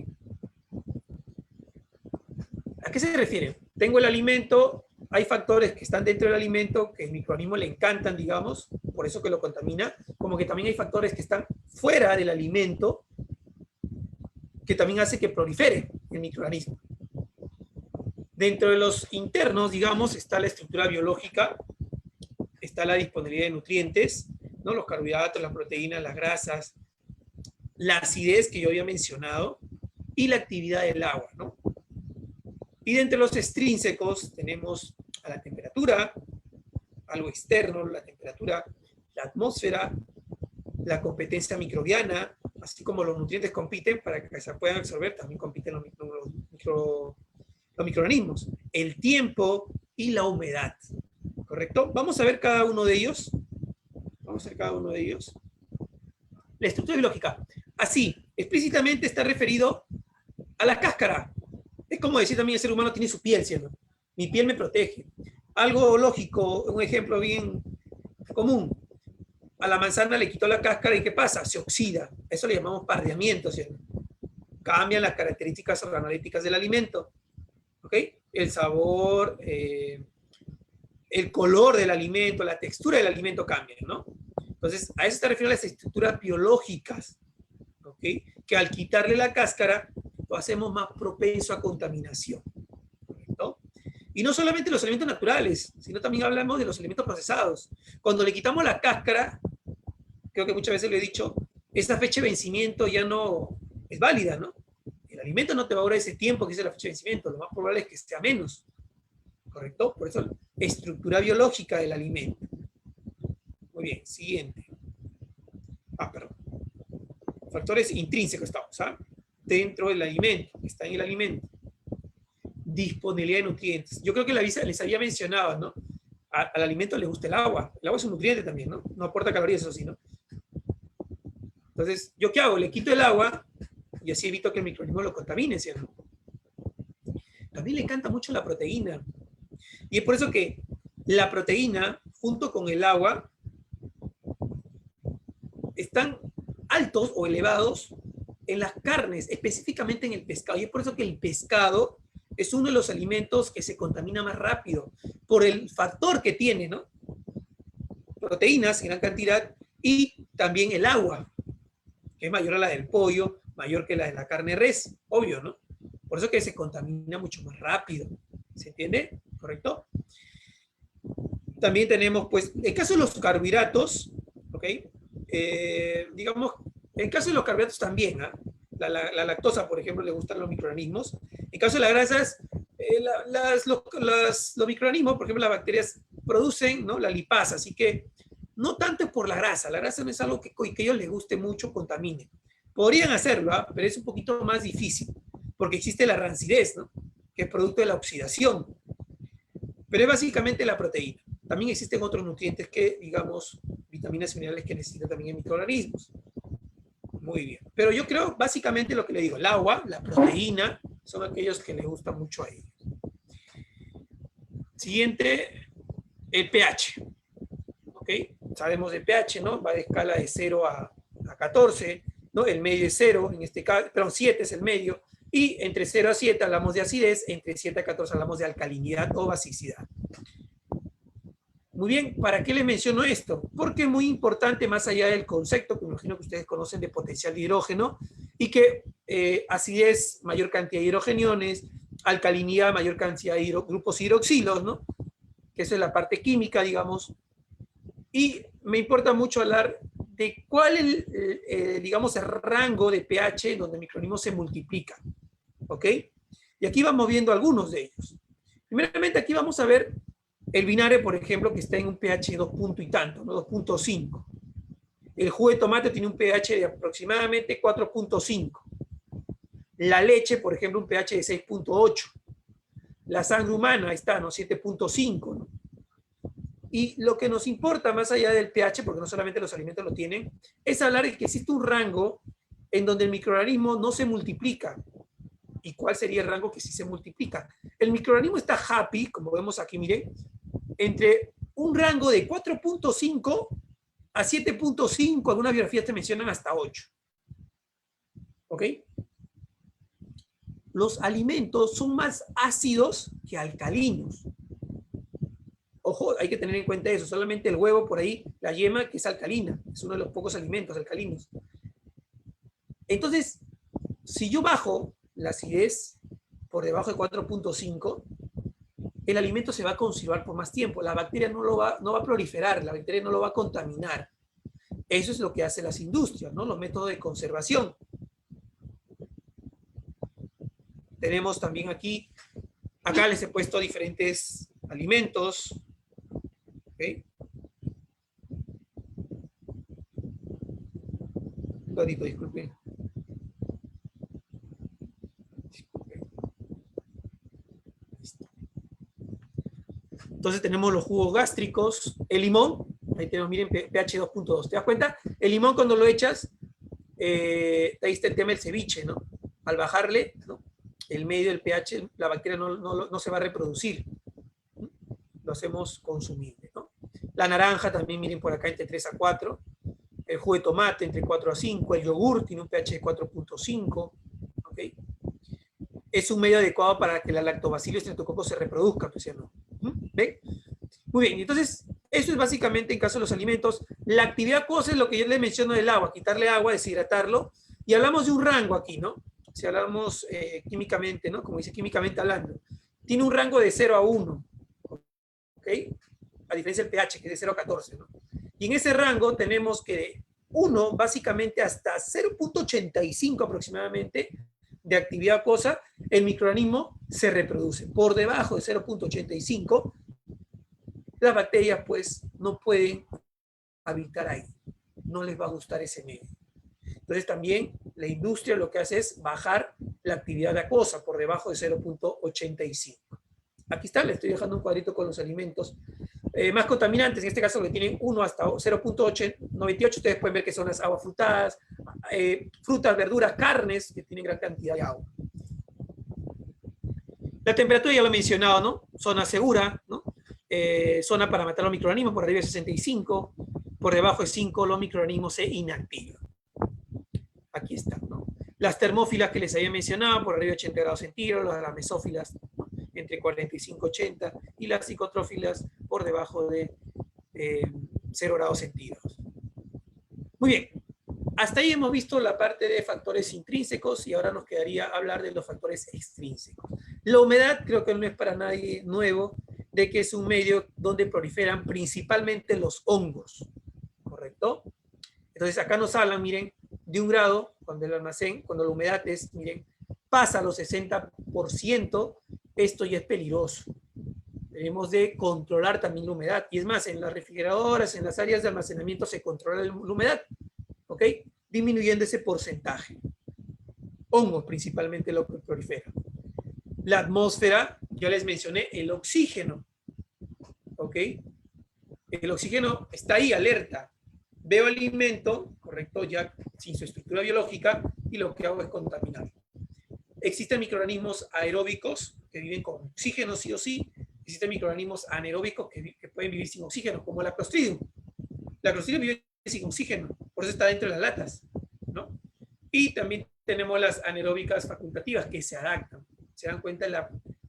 ¿A qué se refiere? Tengo el alimento, hay factores que están dentro del alimento que el microorganismo le encantan, digamos, por eso que lo contamina, como que también hay factores que están fuera del alimento que también hace que prolifere el microorganismo. Dentro de los internos, digamos, está la estructura biológica, está la disponibilidad de nutrientes, ¿no? Los carbohidratos, las proteínas, las grasas, la acidez que yo había mencionado y la actividad del agua, ¿no? Y de entre los extrínsecos tenemos a la temperatura, algo externo, la temperatura, la atmósfera, la competencia microbiana, así como los nutrientes compiten para que se puedan absorber, también compiten los microorganismos, el tiempo y la humedad, ¿correcto? Vamos a ver cada uno de ellos. Vamos a ver cada uno de ellos. La estructura biológica. Así, explícitamente está referido a la cáscara. Es como decir también el ser humano tiene su piel, ¿cierto? Mi piel me protege. Algo lógico, un ejemplo bien común. A la manzana le quitó la cáscara y ¿qué pasa? Se oxida. Eso le llamamos pardeamiento, ¿cierto? Cambian las características organolépticas del alimento. ¿Ok? El sabor, el color del alimento, la textura del alimento cambia, ¿no? Entonces, a eso se refieren las estructuras biológicas, ¿ok? Que al quitarle la cáscara, lo hacemos más propenso a contaminación, ¿correcto? Y no solamente los alimentos naturales, sino también hablamos de los alimentos procesados. Cuando le quitamos la cáscara, creo que muchas veces lo he dicho, esa fecha de vencimiento ya no es válida, ¿no? El alimento no te va a durar ese tiempo que dice la fecha de vencimiento, lo más probable es que sea menos, ¿correcto? Por eso, estructura biológica del alimento. Muy bien, siguiente. Perdón. Factores intrínsecos estamos, ¿ah? Dentro del alimento, que está en el alimento. Disponibilidad de nutrientes. Yo creo que les había mencionado, ¿no? Al alimento le gusta el agua. El agua es un nutriente también, ¿no? No aporta calorías, eso sí, ¿no? Entonces, ¿yo qué hago? Le quito el agua y así evito que el microorganismo lo contamine, ¿cierto? También le encanta mucho la proteína. Y es por eso que la proteína, junto con el agua, están altos o elevados en las carnes, específicamente en el pescado. Y es por eso que el pescado es uno de los alimentos que se contamina más rápido, por el factor que tiene, ¿no? Proteínas en gran cantidad y también el agua, que es mayor a la del pollo, mayor que la de la carne res, obvio, ¿no? Por eso que se contamina mucho más rápido. ¿Se entiende? ¿Correcto? También tenemos, pues, en caso de los carbohidratos, ¿ok? Digamos, en caso de los carbohidratos también, ¿eh? La lactosa, por ejemplo, le gustan los microorganismos. En caso de las grasas, los microorganismos, por ejemplo, las bacterias producen, ¿no? La lipasa, así que no tanto por la grasa no es algo que a ellos les guste mucho, contamine. Podrían hacerlo, ¿eh? Pero es un poquito más difícil, porque existe la rancidez, ¿no? Que es producto de la oxidación. Pero es básicamente la proteína. También existen otros nutrientes que, digamos, vitaminas y minerales que necesitan también en microorganismos. Muy bien. Pero yo creo, básicamente lo que le digo, el agua, la proteína, son aquellos que les gustan mucho a ellos. Siguiente, el pH. ¿Ok? Sabemos de pH, ¿no? Va de escala de 0 a 14, ¿no? El medio es 0, en este caso, perdón, 7 es el medio. Y entre 0 a 7 hablamos de acidez, entre 7 a 14 hablamos de alcalinidad o basicidad. Muy bien, ¿para qué les menciono esto? Porque es muy importante, más allá del concepto, que me imagino que ustedes conocen de potencial de hidrógeno, y que acidez, mayor cantidad de hidrogeniones, alcalinidad, mayor cantidad de grupos hidroxilos, ¿no? Que esa es la parte química, digamos. Y me importa mucho hablar de cuál es, digamos, el rango de pH donde el microorganismo se multiplica. ¿Ok? Y aquí vamos viendo algunos de ellos. Primeramente, aquí vamos a ver el vinagre, por ejemplo, que está en un pH 2 punto y tanto, ¿no? 2.5. El jugo de tomate tiene un pH de aproximadamente 4.5. La leche, por ejemplo, un pH de 6.8. La sangre humana está, ¿no? 7.5, ¿no? Y lo que nos importa, más allá del pH, porque no solamente los alimentos lo tienen, es hablar de que existe un rango en donde el microorganismo no se multiplica. ¿Y cuál sería el rango que sí se multiplica? El microorganismo está happy, como vemos aquí, miren, entre un rango de 4.5 a 7.5, algunas biografías te mencionan hasta 8. ¿Ok? Los alimentos son más ácidos que alcalinos. Ojo, hay que tener en cuenta eso. Solamente el huevo por ahí, la yema, que es alcalina. Es uno de los pocos alimentos alcalinos. Entonces, si yo bajo la acidez por debajo de 4.5, el alimento se va a conservar por más tiempo. La bacteria no va a proliferar, la bacteria no lo va a contaminar. Eso es lo que hacen las industrias, ¿no? Los métodos de conservación. Tenemos también aquí, acá les he puesto diferentes alimentos. ¿Okay? Clarito, disculpe. Entonces tenemos los jugos gástricos, el limón, ahí tenemos, miren, pH 2.2. ¿Te das cuenta? El limón cuando lo echas, ahí está el tema del ceviche, ¿no? Al bajarle, ¿no?, el medio del pH, la bacteria no se va a reproducir. Lo hacemos consumible, ¿no? La naranja también, miren por acá, entre 3 a 4. El jugo de tomate entre 4 a 5. El yogur tiene un pH de 4.5. ¿Okay? Es un medio adecuado para que la lactobacillus streptococcus se reproduzca, pues, ¿no? ¿Ven? Muy bien, entonces, eso es básicamente en caso de los alimentos. La actividad acuosa es lo que yo les menciono del agua, quitarle agua, deshidratarlo, y hablamos de un rango aquí, ¿no? Si hablamos químicamente, ¿no? Como dice químicamente hablando, tiene un rango de 0 a 1, ¿ok? A diferencia del pH, que es de 0 a 14, ¿no? Y en ese rango tenemos que 1, básicamente hasta 0.85 aproximadamente, de actividad acuosa, el microorganismo se reproduce. Por debajo de 0.85, las bacterias pues no pueden habitar ahí. No les va a gustar ese medio. Entonces también la industria lo que hace es bajar la actividad acuosa por debajo de 0.85. Aquí está, le estoy dejando un cuadrito con los alimentos más contaminantes, en este caso le tienen 1 hasta 0.98, ustedes pueden ver que son las aguas frutadas, frutas, verduras, carnes, que tienen gran cantidad de agua. La temperatura ya lo he mencionado, ¿no? Zona segura, ¿no? Zona para matar los microorganismos por arriba de 65, por debajo de 5 los microorganismos se inactivan. Aquí está, ¿no? Las termófilas que les había mencionado, por arriba de 80 grados centígrados, las mesófilas, ¿no?, entre 45 y 80, y las psicotrófilas por debajo de 0 grados centígrados. Muy bien, hasta ahí hemos visto la parte de factores intrínsecos y ahora nos quedaría hablar de los factores extrínsecos. La humedad creo que no es para nadie nuevo, de que es un medio donde proliferan principalmente los hongos, ¿correcto? Entonces acá nos hablan, miren, de un grado, cuando el almacén, cuando la humedad es, miren, pasa a los 60%, esto ya es peligroso. Debemos de controlar también la humedad. Y es más, en las refrigeradoras, en las áreas de almacenamiento se controla la humedad, ¿ok? Disminuyendo ese porcentaje. Hongos principalmente lo que prolifera. La atmósfera, ya les mencioné, el oxígeno, ¿ok? El oxígeno está ahí, alerta. Veo alimento, correcto, ya sin su estructura biológica, y lo que hago es contaminarlo. Existen microorganismos aeróbicos que viven con oxígeno sí o sí. Existen microorganismos anaeróbicos que pueden vivir sin oxígeno, como la Clostridium. La Clostridium vive sin oxígeno, por eso está dentro de las latas, ¿no? Y también tenemos las anaeróbicas facultativas que se adaptan. Se dan cuenta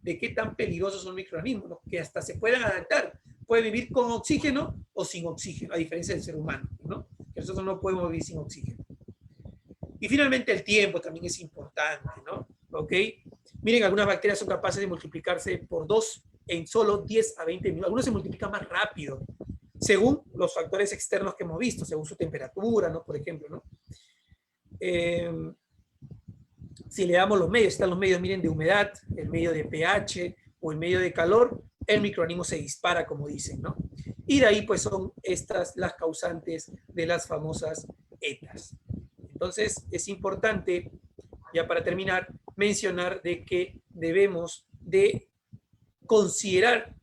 de qué tan peligrosos son los microorganismos, ¿no?, que hasta se pueden adaptar. Pueden vivir con oxígeno o sin oxígeno, a diferencia del ser humano, ¿no? Que nosotros no podemos vivir sin oxígeno. Y finalmente el tiempo también es importante, ¿no? ¿Ok? Miren, algunas bacterias son capaces de multiplicarse por 2 en solo 10 a 20 minutos. Algunos se multiplican más rápido, según los factores externos que hemos visto, según su temperatura, ¿no? Por ejemplo, ¿no? Si le damos los medios, están los medios, miren, de humedad, el medio de pH o el medio de calor, el microorganismo se dispara, como dicen, ¿no? Y de ahí, pues, son estas las causantes de las famosas ETAs. Entonces, es importante, ya para terminar, mencionar de que debemos de considerar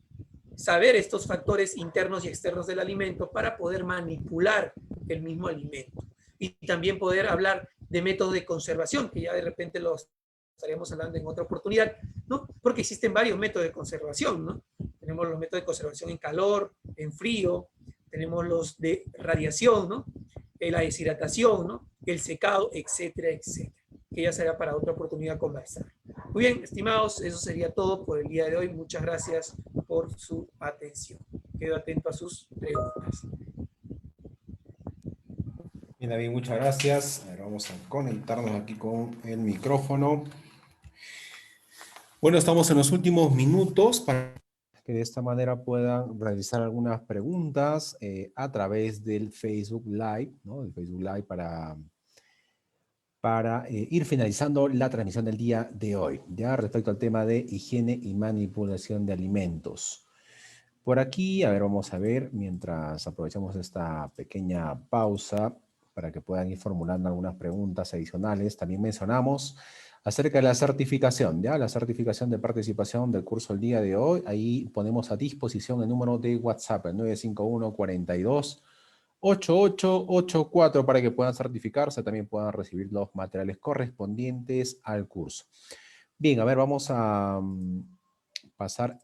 saber estos factores internos y externos del alimento para poder manipular el mismo alimento. Y también poder hablar de métodos de conservación, que ya de repente los estaríamos hablando en otra oportunidad, ¿no? Porque existen varios métodos de conservación, ¿no? Tenemos los métodos de conservación en calor, en frío, tenemos los de radiación, ¿no? La deshidratación, ¿no? El secado, etcétera, etcétera, que ya será para otra oportunidad conversar. Muy bien, estimados, eso sería todo por el día de hoy. Muchas gracias por su atención. Quedo atento a sus preguntas. Bien, David, muchas gracias. A ver, vamos a conectarnos aquí con el micrófono. Bueno, estamos en los últimos minutos para que de esta manera puedan realizar algunas preguntas a través del Facebook Live, ¿no? El Facebook Live para ir finalizando la transmisión del día de hoy, ya respecto al tema de higiene y manipulación de alimentos. Por aquí, a ver, vamos a ver, mientras aprovechamos esta pequeña pausa para que puedan ir formulando algunas preguntas adicionales, también mencionamos acerca de la certificación, ¿ya? La certificación de participación del curso el día de hoy. Ahí ponemos a disposición el número de WhatsApp, el 951-42-8884, para que puedan certificarse, también puedan recibir los materiales correspondientes al curso. Bien, a ver, vamos a pasar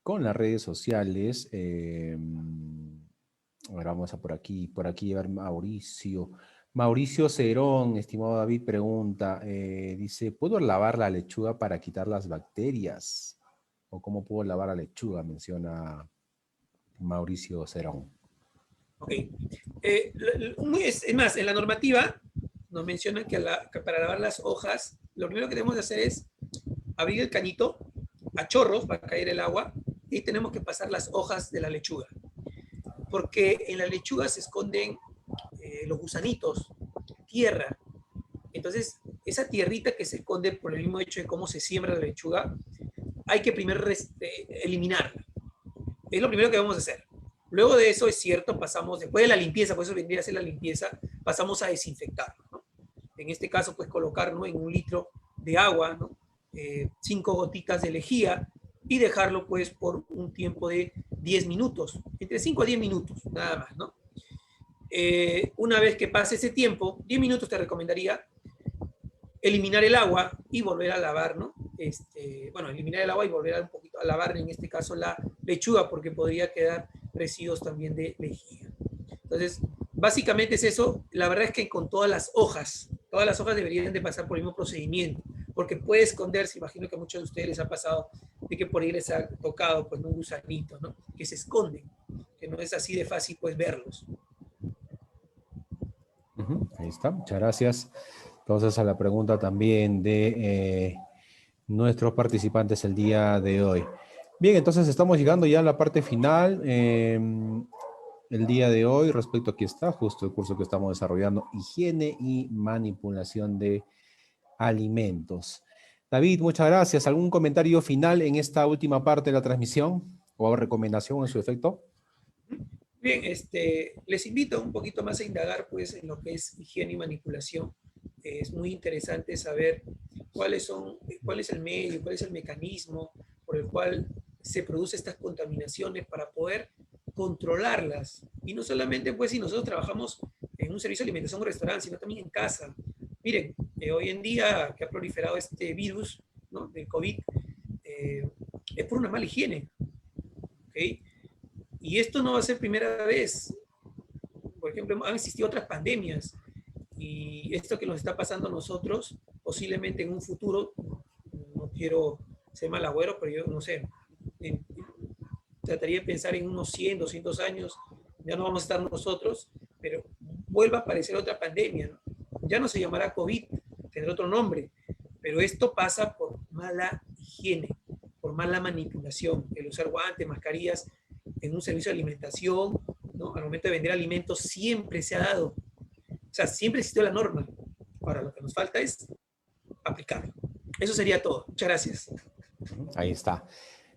con las redes sociales. Ahora vamos a por aquí a ver Mauricio. Mauricio Cerón, estimado David, pregunta, dice, ¿puedo lavar la lechuga para quitar las bacterias? ¿O cómo puedo lavar la lechuga? Menciona Mauricio Cerón. Ok. Es más, en la normativa nos menciona que para lavar las hojas, lo primero que debemos de hacer es abrir el cañito a chorros para caer el agua y tenemos que pasar las hojas de la lechuga. Porque en la lechuga se esconden los gusanitos, tierra. Entonces, esa tierrita que se esconde por el mismo hecho de cómo se siembra la lechuga, hay que primero eliminarla. Es lo primero que vamos a hacer. Luego de eso, es cierto, pasamos, después de la limpieza, por eso vendría a ser la limpieza, pasamos a desinfectarlo, ¿no? En este caso, pues colocar, ¿no?, en 1 litro de agua, ¿no?, 5 gotitas de lejía y dejarlo pues por un tiempo de 10 minutos, entre 5 a 10 minutos, nada más, ¿no? Una vez que pase ese tiempo, 10 minutos te recomendaría eliminar el agua y volver a lavar, ¿no? Bueno, eliminar el agua y volver a un poquito a lavar, en este caso, la lechuga, porque podría quedar residuos también de lejía. Entonces, básicamente es eso. La verdad es que con todas las hojas deberían de pasar por el mismo procedimiento, porque puede esconderse, imagino que a muchos de ustedes les ha pasado, de que por ahí les ha tocado pues un gusanito, ¿no?, que se esconden, que no es así de fácil pues verlos. Ahí está, muchas gracias. Entonces, a la pregunta también de nuestros participantes el día de hoy. Bien, entonces estamos llegando ya a la parte final. El día de hoy, respecto aquí está, justo el curso que estamos desarrollando, higiene y manipulación de alimentos. David, muchas gracias. ¿Algún comentario final en esta última parte de la transmisión o recomendación en su efecto? Bien, les invito un poquito más a indagar pues en lo que es higiene y manipulación. Es muy interesante saber cuál es el medio, cuál es el mecanismo por el cual se producen estas contaminaciones para poder controlarlas. Y no solamente pues si nosotros trabajamos en un servicio de alimentación o restaurante, sino también en casa. Miren, hoy en día que ha proliferado este virus, ¿no?, del COVID, es por una mala higiene. ¿Okay? Y esto no va a ser primera vez. Por ejemplo, han existido otras pandemias y esto que nos está pasando a nosotros, posiblemente en un futuro, no quiero ser mal agüero, pero yo no sé, trataría de pensar en unos 100, 200 años, ya no vamos a estar nosotros, pero vuelva a aparecer otra pandemia, ¿no? Ya no se llamará COVID, tendrá otro nombre, pero esto pasa por mala higiene, por mala manipulación, el usar guantes, mascarillas en un servicio de alimentación, ¿no? Al momento de vender alimentos siempre se ha dado, o sea, siempre existió la norma. Ahora lo que nos falta es aplicarlo. Eso sería todo. Muchas gracias. Ahí está.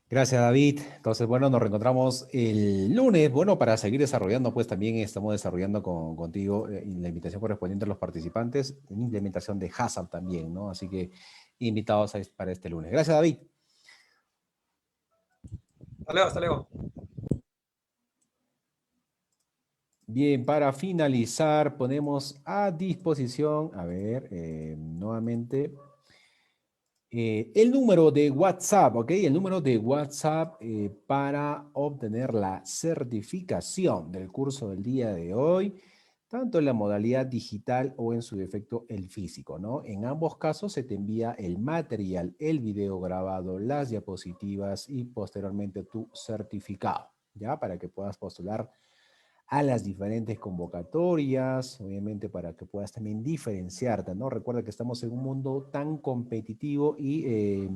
Gracias, David. Entonces, bueno, nos reencontramos el lunes. Bueno, para seguir desarrollando, pues también estamos desarrollando contigo la invitación correspondiente a los participantes, en implementación de HACCP también, ¿no? Así que invitados para este lunes. Gracias, David. Hasta luego, hasta luego. Bien, para finalizar, ponemos a disposición, a ver, nuevamente, el número de WhatsApp, ¿ok? El número de WhatsApp para obtener la certificación del curso del día de hoy, tanto en la modalidad digital o en su defecto el físico, ¿no? En ambos casos se te envía el material, el video grabado, las diapositivas y posteriormente tu certificado, ¿ya? Para que puedas postular a las diferentes convocatorias, obviamente para que puedas también diferenciarte, ¿no? Recuerda que estamos en un mundo tan competitivo y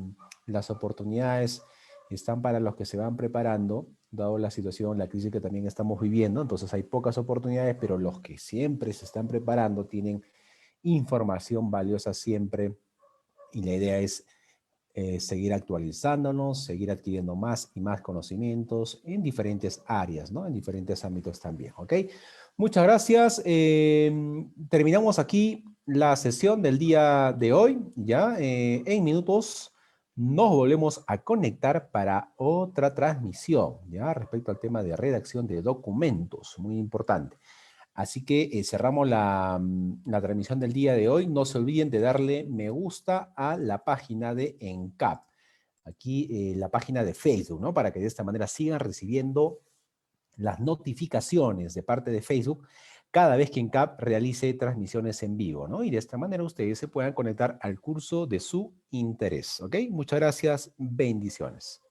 las oportunidades están para los que se van preparando, dado la situación, la crisis que también estamos viviendo, entonces hay pocas oportunidades, pero los que siempre se están preparando tienen información valiosa siempre y la idea es seguir actualizándonos, seguir adquiriendo más y más conocimientos en diferentes áreas, ¿no? En diferentes ámbitos también, ¿ok? Muchas gracias. Terminamos aquí la sesión del día de hoy, ¿ya? En minutos nos volvemos a conectar para otra transmisión, ¿ya? Respecto al tema de redacción de documentos, muy importante. Así que cerramos la transmisión del día de hoy. No se olviden de darle me gusta a la página de ENCAP. Aquí la página de Facebook, ¿no? Para que de esta manera sigan recibiendo las notificaciones de parte de Facebook cada vez que ENCAP realice transmisiones en vivo, ¿no? Y de esta manera ustedes se puedan conectar al curso de su interés, ¿ok? Muchas gracias. Bendiciones.